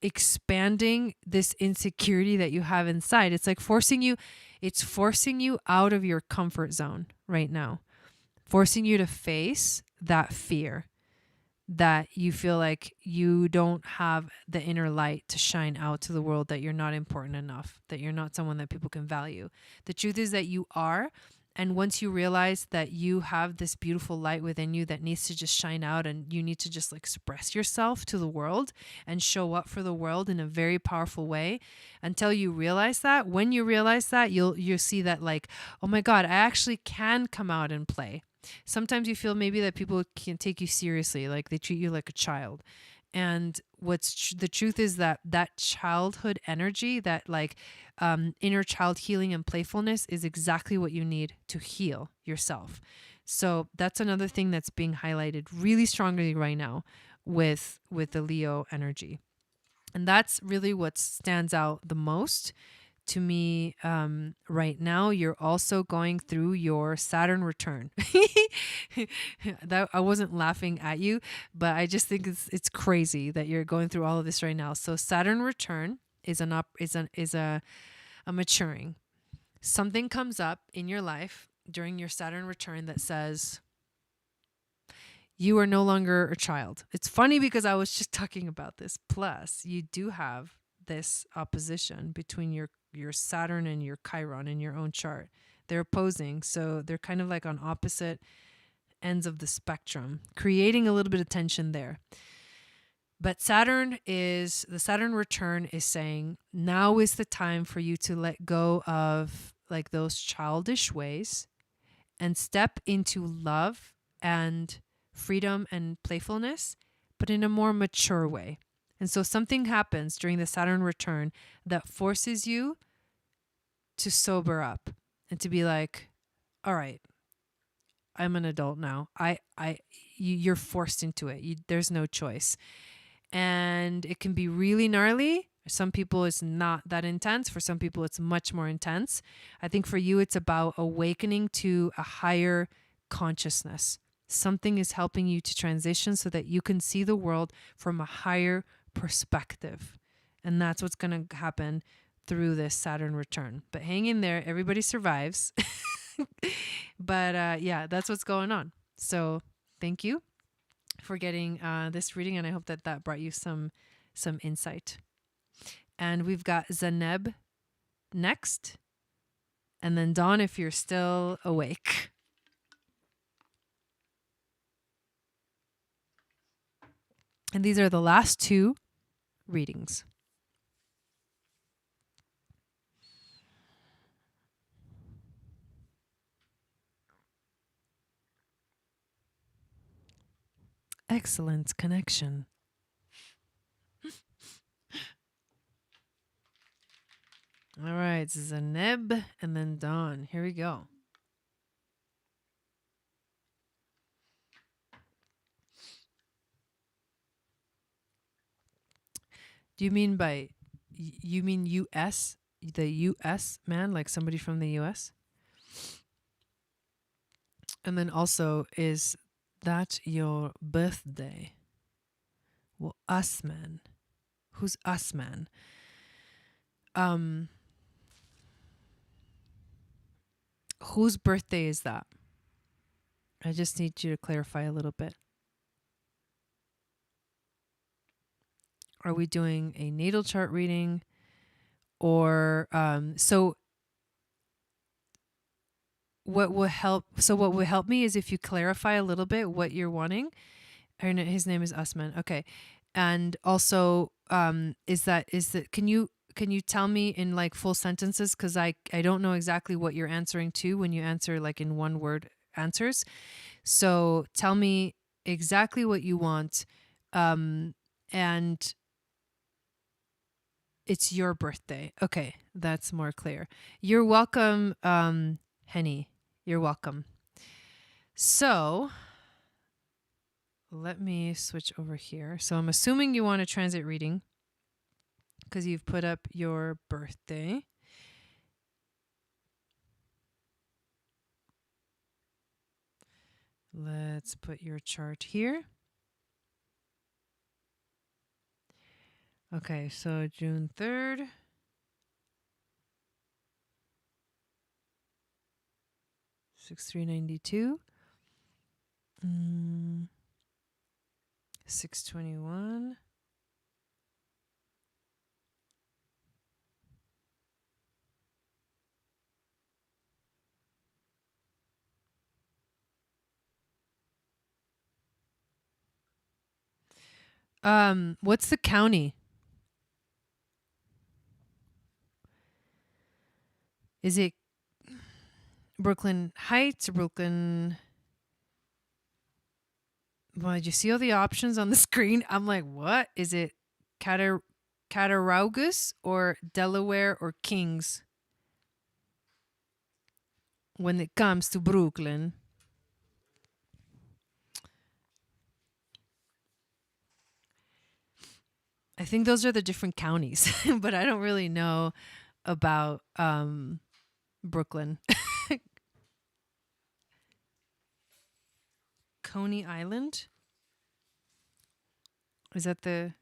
expanding this insecurity that you have inside. It's like forcing you out of your comfort zone right now, forcing you to face that fear that you feel like you don't have the inner light to shine out to the world, that you're not important enough, that you're not someone that people can value. The truth is that you are. And once you realize that you have this beautiful light within you that needs to just shine out, and you need to just express yourself to the world and show up for the world in a very powerful way, until you realize that, when you realize that, you'll see that like, oh my God, I actually can come out and play. Sometimes you feel maybe that people can't take you seriously, like they treat you like a child. And the truth is that childhood energy, that like inner child healing and playfulness, is exactly what you need to heal yourself. So that's another thing that's being highlighted really strongly right now with the Leo energy. And that's really what stands out the most to me right now. You're also going through your Saturn return. That I wasn't laughing at you, but I just think it's crazy that you're going through all of this right now. So Saturn return is a maturing. Something comes up in your life during your Saturn return that says you are no longer a child. It's funny because I was just talking about this. Plus, you do have this opposition between your Saturn and your Chiron in your own chart. They're opposing, so they're kind of like on opposite ends of the spectrum, creating a little bit of tension there. But the Saturn return is saying now is the time for you to let go of like those childish ways and step into love and freedom and playfulness, but in a more mature way. And so something happens during the Saturn return that forces you to sober up and to be like, all right, I'm an adult now. You're forced into it. There's no choice. And it can be really gnarly. Some people it's not that intense. For some people it's much more intense. I think for you it's about awakening to a higher consciousness. Something is helping you to transition so that you can see the world from a higher perspective. And that's what's going to happen through this Saturn return. But hang in there. Everybody survives. But yeah, that's what's going on. So thank you for getting this reading. And I hope that brought you some insight. And we've got Zaneb next. And then Dawn, if you're still awake. And these are the last two readings. Excellent connection. All right, Zaneb and then Dawn. Here we go. Do you mean US? The US man, like somebody from the US? And then also, is that your birthday? Well, us man. Who's us man? Whose birthday is that? I just need you to clarify a little bit. Are we doing a natal chart reading? Or so what will help me is if you clarify a little bit what you're wanting. His name is Usman. Okay. And also can you tell me in like full sentences, because I don't know exactly what you're answering to when you answer like in one word answers. So tell me exactly what you want, and it's your birthday. Okay, that's more clear. You're welcome, Henny. You're welcome. So let me switch over here. So I'm assuming you want a transit reading because you've put up your birthday. Let's put your chart here. Okay, so June 3rd. $6,392. 621. What's the county? Is it Brooklyn Heights or Brooklyn? Well, did you see all the options on the screen? I'm like, what? Is it Cattaraugus or Delaware or Kings when it comes to Brooklyn? I think those are the different counties, but I don't really know about Brooklyn. Coney Island? Is that the...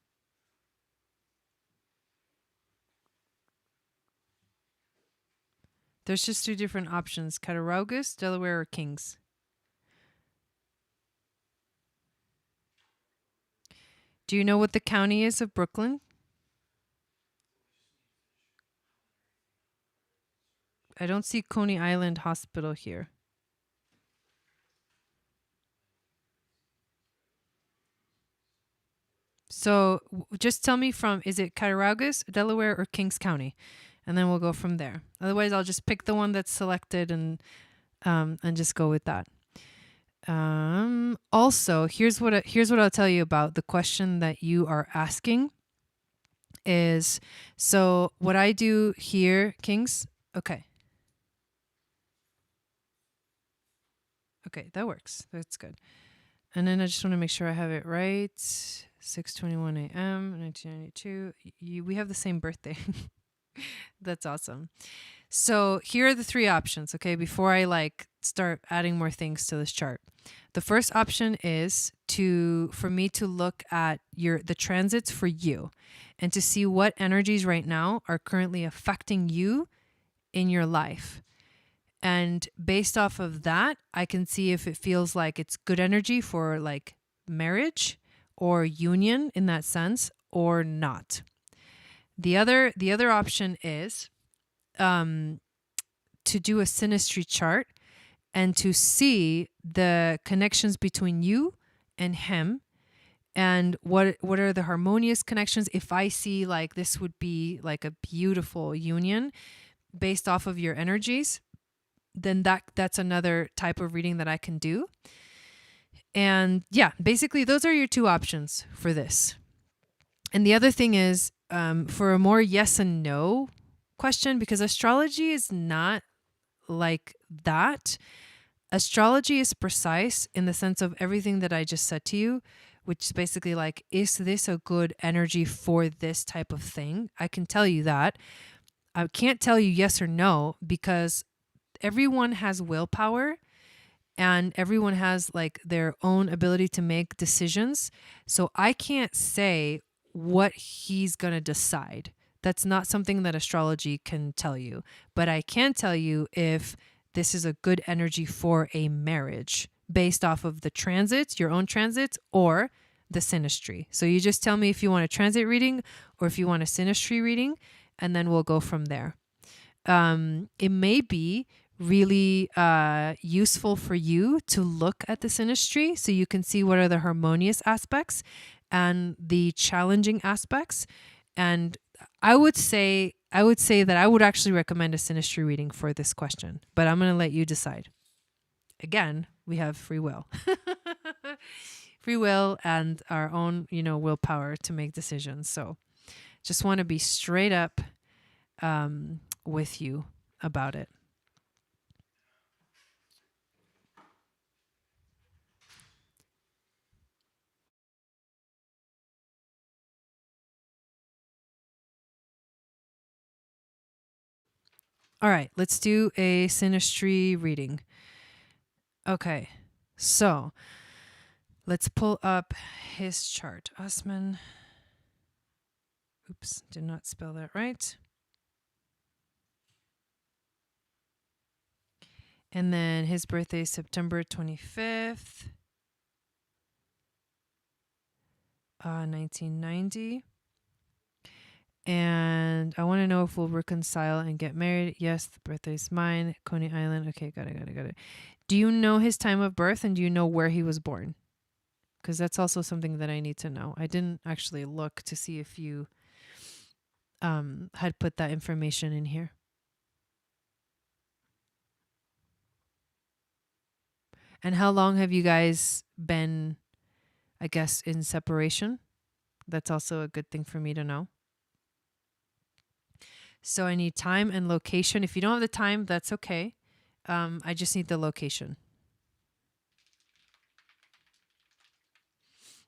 There's just two different options, Cattaraugus, Delaware, or Kings. Do you know what the county is of Brooklyn? I don't see Coney Island Hospital here. So just tell me is it Cattaraugus, Delaware, or Kings County? And then we'll go from there. Otherwise, I'll just pick the one that's selected and just go with that. Also, here's what I'll tell you about the question that you are asking is, so what I do here, Kings, okay, that works. That's good. And then I just want to make sure I have it right. 6:21 a.m. 1992. We have the same birthday. That's awesome. So here are the three options, okay, before I start adding more things to this chart. The first option is for me to look at the transits for you and to see what energies right now are currently affecting you in your life. And based off of that, I can see if it feels like it's good energy for like marriage or union in that sense or not. The other option is to do a synastry chart and to see the connections between you and him and what are the harmonious connections. If I see like this would be like a beautiful union based off of your energies, then that's another type of reading that I can do. And yeah, basically those are your two options for this. And the other thing is for a more yes and no question, because astrology is not like that. Astrology is precise in the sense of everything that I just said to you, which is basically like, is this a good energy for this type of thing? I can tell you that. I can't tell you yes or no because everyone has willpower and everyone has like their own ability to make decisions. So I can't say what he's going to decide. That's not something that astrology can tell you. But I can tell you if this is a good energy for a marriage based off of the transits, your own transits, or the synastry. So you just tell me if you want a transit reading or if you want a synastry reading, and then we'll go from there. It may be really useful for you to look at the synastry so you can see what are the harmonious aspects. and the challenging aspects. And I would say that I would actually recommend a synastry reading for this question, but I'm going to let you decide. Again, we have free will. Free will and our own, willpower to make decisions. So just want to be straight up with you about it. All right, let's do a synastry reading. Okay, so let's pull up his chart. Osman. Oops, did not spell that right. And then his birthday is September 25th, 1990. And I want to know if we'll reconcile and get married. Yes, the birthday's mine. Coney Island. Okay, got it. Do you know his time of birth, and do you know where he was born? Because that's also something that I need to know. I didn't actually look to see if you had put that information in here. And how long have you guys been, I guess, in separation? That's also a good thing for me to know. So I need time and location. If you don't have the time, that's okay. I just need the location.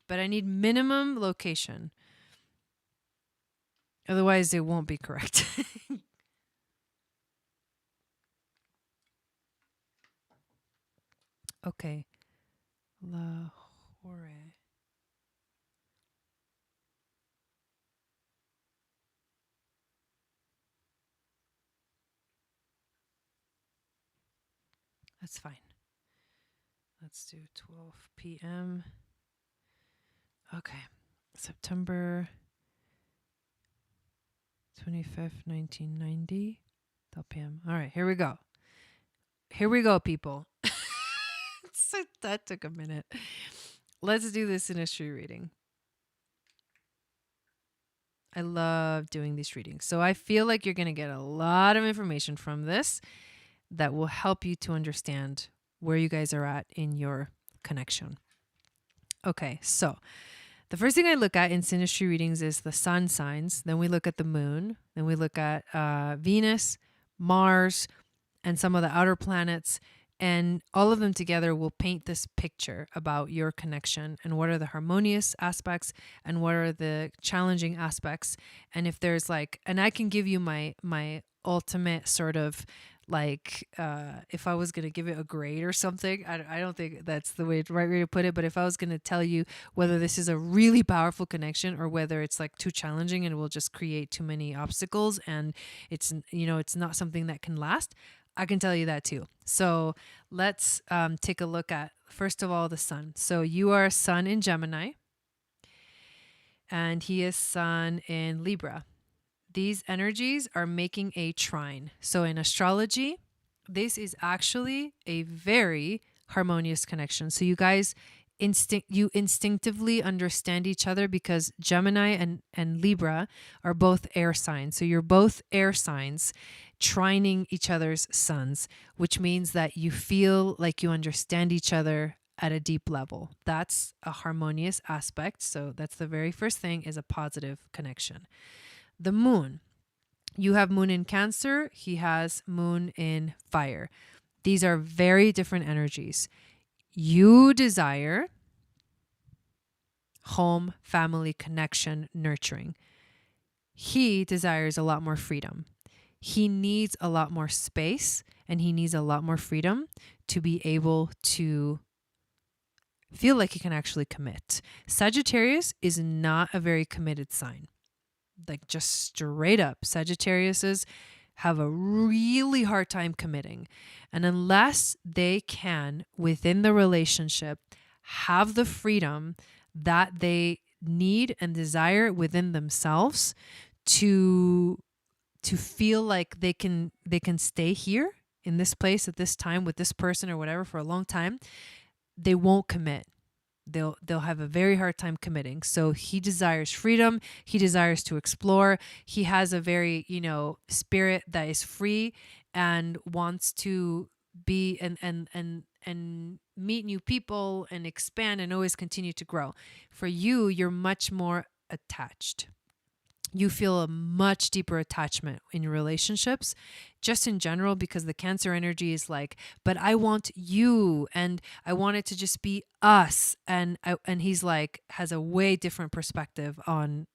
But I need minimum location. Otherwise, it won't be correct. Okay. Lahore. That's fine. Let's do 12 p.m. Okay. September 25th, 1990. 12 p.m. All right, here we go. Here we go, people. So that took a minute. Let's do this synastry reading. I love doing these readings. So I feel like you're going to get a lot of information from this that will help you to understand where you guys are at in your connection. Okay, so the first thing I look at in synastry readings is the sun signs. Then we look at the moon. Then we look at Venus, Mars, and some of the outer planets. And all of them together will paint this picture about your connection and what are the harmonious aspects and what are the challenging aspects. And if there's and I can give you my ultimate sort of if I was going to give it a grade or something, I don't think that's the right way to put it. But if I was going to tell you whether this is a really powerful connection or whether it's too challenging and it will just create too many obstacles and it's not something that can last, I can tell you that too. So let's take a look at, first of all, the sun. So you are sun in Gemini and he is sun in Libra. These energies are making a trine. So in astrology, this is actually a very harmonious connection. So you guys instinctively understand each other because Gemini and Libra are both air signs. So you're both air signs trining each other's suns, which means that you feel like you understand each other at a deep level. That's a harmonious aspect. So that's the very first thing, is a positive connection. The moon. You have moon in Cancer. He has moon in fire. These are very different energies. You desire home, family, connection, nurturing. He desires a lot more freedom. He needs a lot more space and he needs a lot more freedom to be able to feel like he can actually commit. Sagittarius is not a very committed sign. Just straight up, Sagittariuses have a really hard time committing. And unless they can, within the relationship, have the freedom that they need and desire within themselves to feel like they can stay here in this place at this time with this person or whatever for a long time, they won't commit. They'll have a very hard time committing. So he desires freedom. He desires to explore. He has a very, spirit that is free and wants to be and meet new people and expand and always continue to grow. For you, you're much more attached. You feel a much deeper attachment in your relationships, just in general, because the Cancer energy is like, but I want you and I want it to just be us. And he's like, has a way different perspective on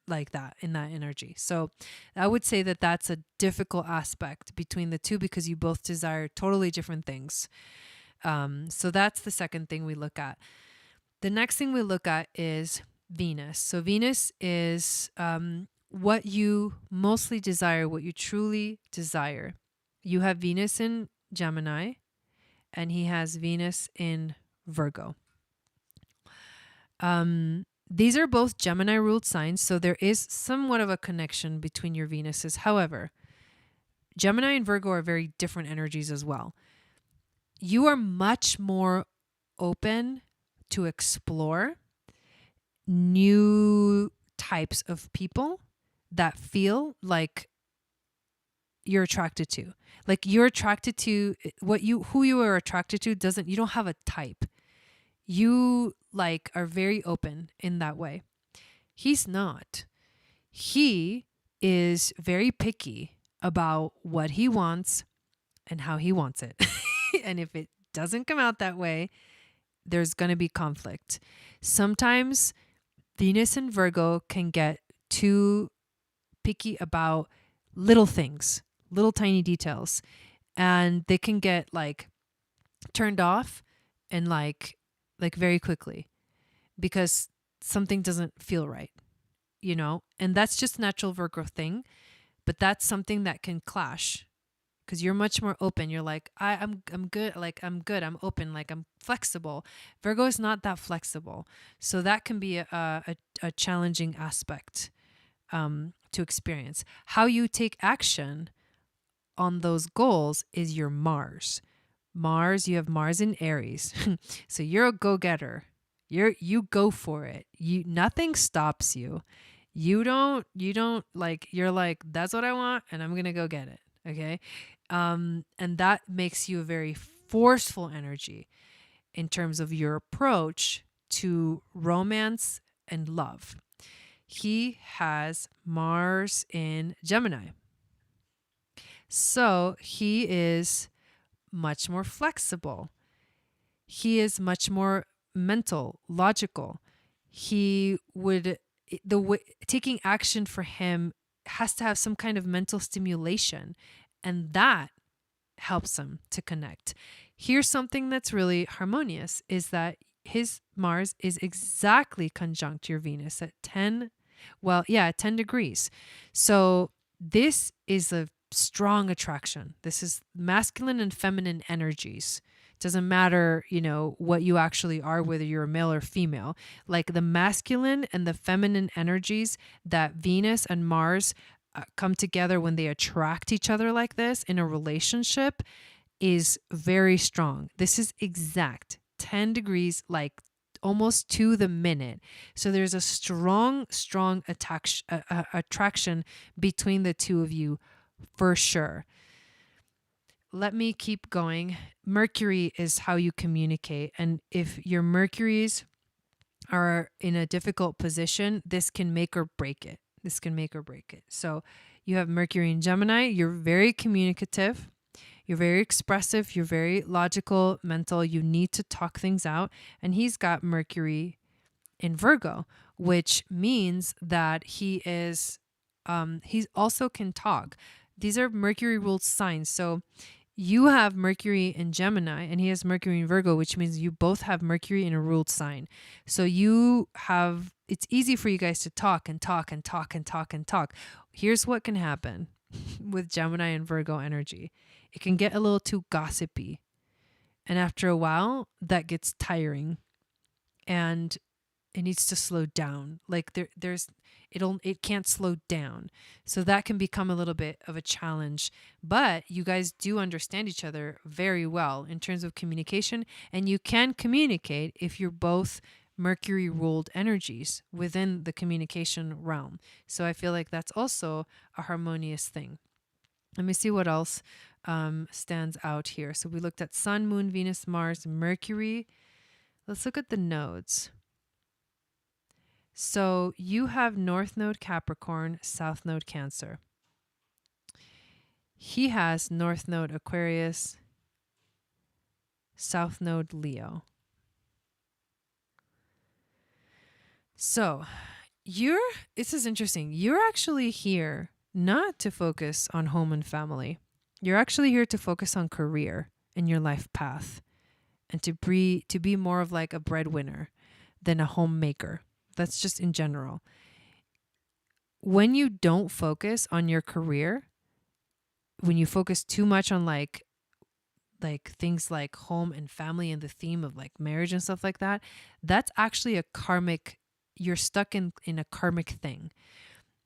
like that in that energy. So I would say that that's a difficult aspect between the two because you both desire totally different things. So that's the second thing we look at. The next thing we look at is Venus. So Venus is what you mostly desire, what you truly desire. You have Venus in Gemini and he has Venus in Virgo. These are both Gemini ruled signs, so there is somewhat of a connection between your Venuses. However, Gemini and Virgo are very different energies as well. You are much more open to explore new types of people that feel like you're attracted to. Like you're attracted to who you are attracted to you don't have a type. You like are very open in that way. He's not. He is very picky about what he wants and how he wants it. And if it doesn't come out that way, there's going to be conflict. Sometimes Venus and Virgo can get too picky about little things, little tiny details, and they can get like turned off and like very quickly because something doesn't feel right, and that's just natural Virgo thing, but that's something that can clash because you're much more open. You're like, I'm good. Like, I'm good. I'm open. Like, I'm flexible. Virgo is not that flexible. So that can be a challenging aspect to experience. How you take action on those goals is your Mars. You have Mars in Aries. So you're a go-getter. You go for it. Nothing stops you. You don't like, you're like, that's what I want and I'm going to go get it. Okay. And that makes you a very forceful energy in terms of your approach to romance and love. He has Mars in Gemini. So he is much more flexible. He is much more mental, logical. Taking action for him has to have some kind of mental stimulation, and that helps him to connect. Here's something that's really harmonious is that his Mars is exactly conjunct your Venus at 10 degrees. So this is a strong attraction. This is masculine and feminine energies. Doesn't matter, what you actually are, whether you're a male or female. Like the masculine and the feminine energies that Venus and Mars come together when they attract each other like this in a relationship is very strong. This is exact 10 degrees, like almost to the minute. So there's a strong attraction between the two of you for sure. Let me keep going. Mercury is how you communicate. And if your Mercuries are in a difficult position, this can make or break it. So you have Mercury in Gemini. You're very communicative. You're very expressive. You're very logical, mental. You need to talk things out. And he's got Mercury in Virgo, which means that he also can talk. These are Mercury ruled signs. So you have Mercury in Gemini and he has Mercury in Virgo, which means you both have Mercury in a ruled sign. So it's easy for you guys to talk and talk and talk and talk and talk. Here's what can happen with Gemini and Virgo energy. It can get a little too gossipy. And after a while, that gets tiring. And it needs to slow down. Like it can't slow down. So that can become a little bit of a challenge. But you guys do understand each other very well in terms of communication, and you can communicate if you're both Mercury ruled energies within the communication realm. So I feel like that's also a harmonious thing. Let me see what else stands out here. So we looked at Sun, Moon, Venus, Mars, Mercury. Let's look at the nodes. So you have North Node Capricorn, South Node Cancer. He has North Node Aquarius, South Node Leo. So this is interesting. You're actually here not to focus on home and family. You're actually here to focus on career and your life path, and to be more of like a breadwinner than a homemaker. That's just in general. When you don't focus on your career, when you focus too much on like things like home and family and the theme of like marriage and stuff like that, that's actually a karmic, you're stuck in a karmic thing.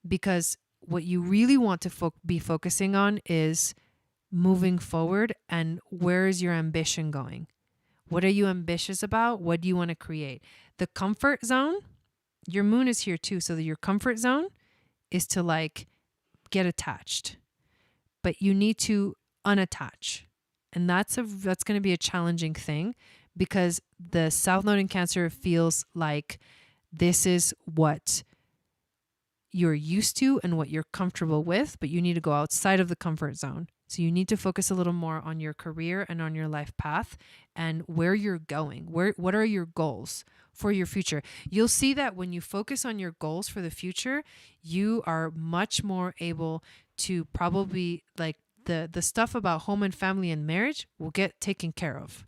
Because what you really want to be focusing on is moving forward, and where is your ambition going? What are you ambitious about? What do you want to create? The comfort zone, your moon is here too. So your comfort zone is to like get attached, but you need to unattach. And that's going to be a challenging thing, because the South Node in Cancer feels like this is what you're used to and what you're comfortable with, but you need to go outside of the comfort zone. So you need to focus a little more on your career and on your life path and where you're going. What are your goals for your future? You'll see that when you focus on your goals for the future, you are much more able to probably like the stuff about home and family and marriage will get taken care of.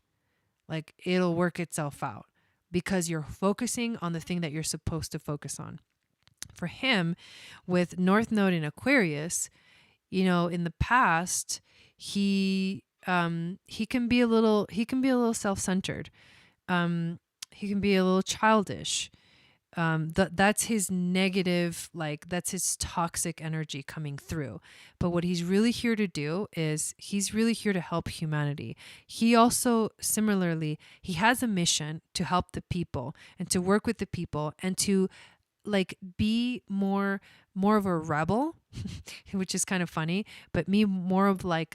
Like it'll work itself out because you're focusing on the thing that you're supposed to focus on. For him, with North Node in Aquarius, you know, in the past, he can be a little self-centered. He can be a little childish. That's his negative, like that's his toxic energy coming through. But what he's really here to do is he's really here to help humanity. He also, similarly, he has a mission to help the people and to work with the people and to like be more of a rebel, which is kind of funny, but me more of the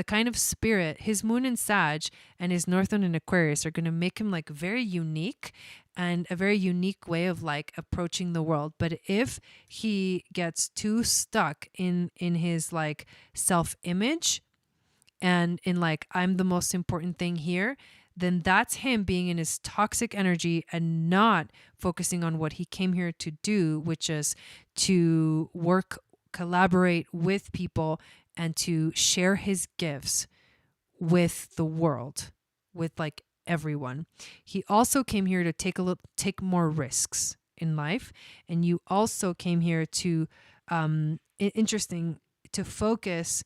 kind of spirit. His moon in Sag and his North Node in Aquarius are going to make him like very unique and a very unique way of like approaching the world. But if he gets too stuck in his like self-image and in like, I'm the most important thing here, then that's him being in his toxic energy and not focusing on what he came here to do, which is to work, collaborate with people and to share his gifts with the world, with like everyone. He also came here to take more risks in life. And you also came here to, to focus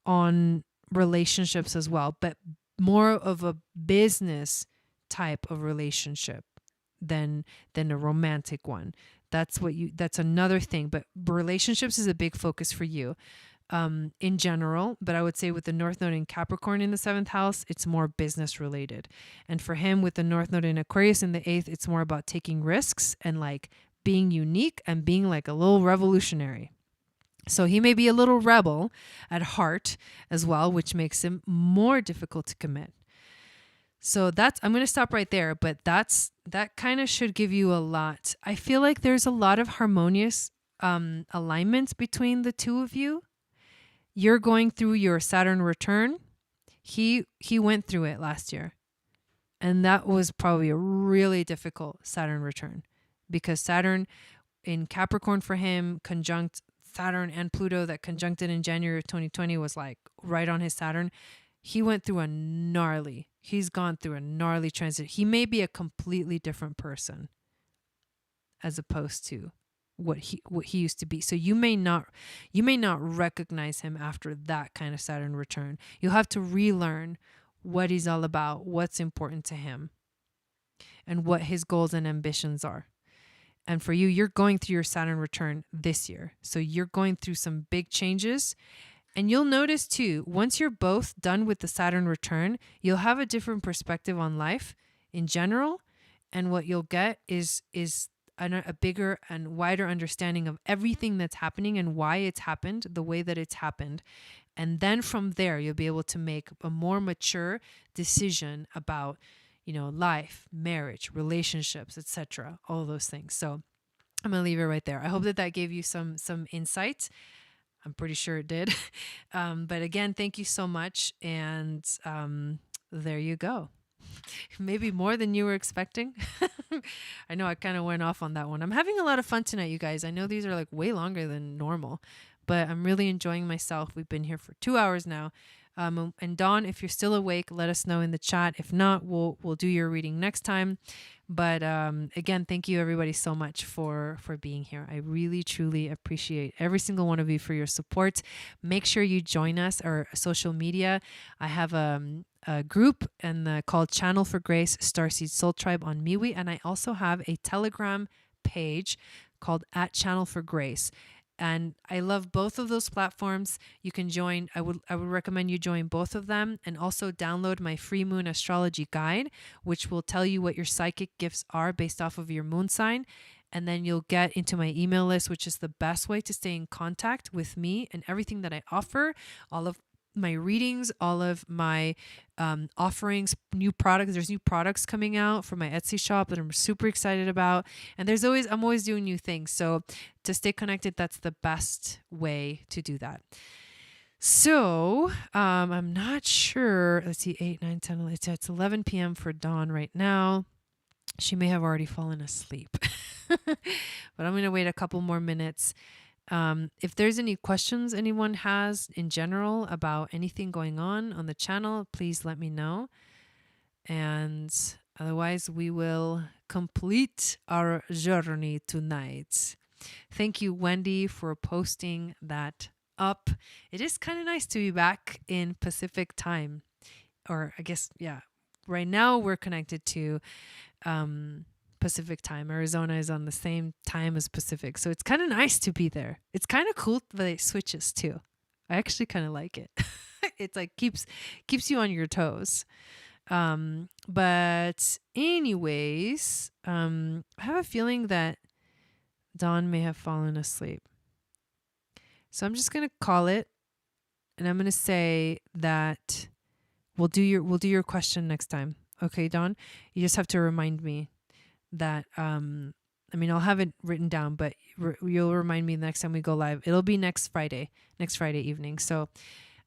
on relationships as well, but more of a business type of relationship than a romantic one. That's another thing. But relationships is a big focus for you in general. But I would say with the North Node in Capricorn in the 7th house, it's more business related. And for him with the North Node in Aquarius in the 8th, it's more about taking risks and like being unique and being like a little revolutionary. So he may be a little rebel at heart as well, which makes him more difficult to commit. So I'm going to stop right there, but that kind of should give you a lot. I feel like there's a lot of harmonious alignments between the two of you. You're going through your Saturn return. He went through it last year. And that was probably a really difficult Saturn return, because Saturn in Capricorn for him conjunct Saturn and Pluto that conjuncted in January of 2020 was like right on his Saturn. He's gone through a gnarly transit. He may be a completely different person as opposed to what he used to be. So you may not recognize him after that kind of Saturn return. You'll have to relearn what he's all about, what's important to him. and what his goals and ambitions are. And for you, you're going through your Saturn return this year. So you're going through some big changes. And you'll notice too, once you're both done with the Saturn return, you'll have a different perspective on life in general. And what you'll get is a bigger and wider understanding of everything that's happening and why it's happened the way that it's happened. And then from there, you'll be able to make a more mature decision about, life, marriage, relationships, etc., all those things. So I'm going to leave it right there. I hope that gave you some insight. I'm pretty sure it did. But again, thank you so much. And there you go. Maybe more than you were expecting. I know I kind of went off on that one. I'm having a lot of fun tonight, you guys. I know these are like way longer than normal, but I'm really enjoying myself. We've been here for 2 hours now. And Dawn, if you're still awake, let us know in the chat. If not, we'll do your reading next time. But again, thank you everybody so much for being here. I really, truly appreciate every single one of you for your support. Make sure you join us, our social media. I have a group called Channel for Grace Starseed Soul Tribe on MeWe. And I also have a Telegram page called @Channel for Grace. And I love both of those platforms. You can join. I would recommend you join both of them, and also download my free moon astrology guide, which will tell you what your psychic gifts are based off of your moon sign. And then you'll get into my email list, which is the best way to stay in contact with me and everything that I offer, all of my readings, all of my offerings, new products. There's new products coming out for my Etsy shop that I'm super excited about. And I'm always doing new things. So to stay connected, that's the best way to do that. So I'm not sure. Let's see, 8, 9, 10, 11. It's 11 p.m. for Dawn right now. She may have already fallen asleep. But I'm going to wait a couple more minutes. If there's any questions anyone has in general about anything going on the channel, please let me know. And otherwise, we will complete our journey tonight. Thank you, Wendy, for posting that up. It is kind of nice to be back in Pacific time. Or I guess, yeah, right now we're connected to Pacific time. Arizona is on the same time as Pacific. So it's kind of nice to be there. It's kind of cool that it switches too. I actually kind of like it. It's like keeps you on your toes. But anyways, I have a feeling that Dawn may have fallen asleep. So I'm just going to call it, and I'm going to say that we'll do your question next time. Okay, Dawn? You just have to remind me that I'll have it written down, but you'll remind me the next time we go live. It'll be next Friday evening. So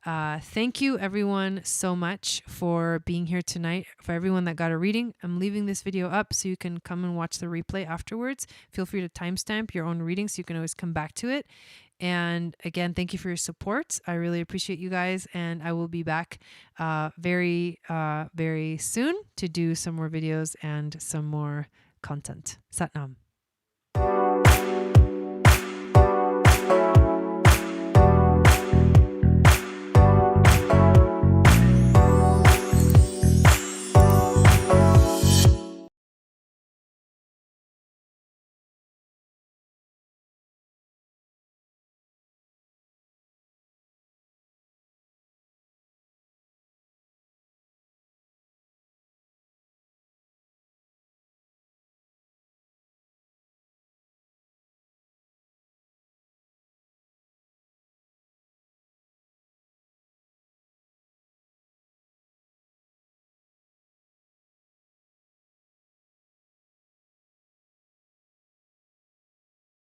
thank you everyone so much for being here tonight. For everyone that got a reading, I'm leaving this video up so you can come and watch the replay afterwards. Feel free to timestamp your own reading so you can always come back to it. And again, thank you for your support. I really appreciate you guys, and I will be back very, very soon to do some more videos and some more content. Satnam.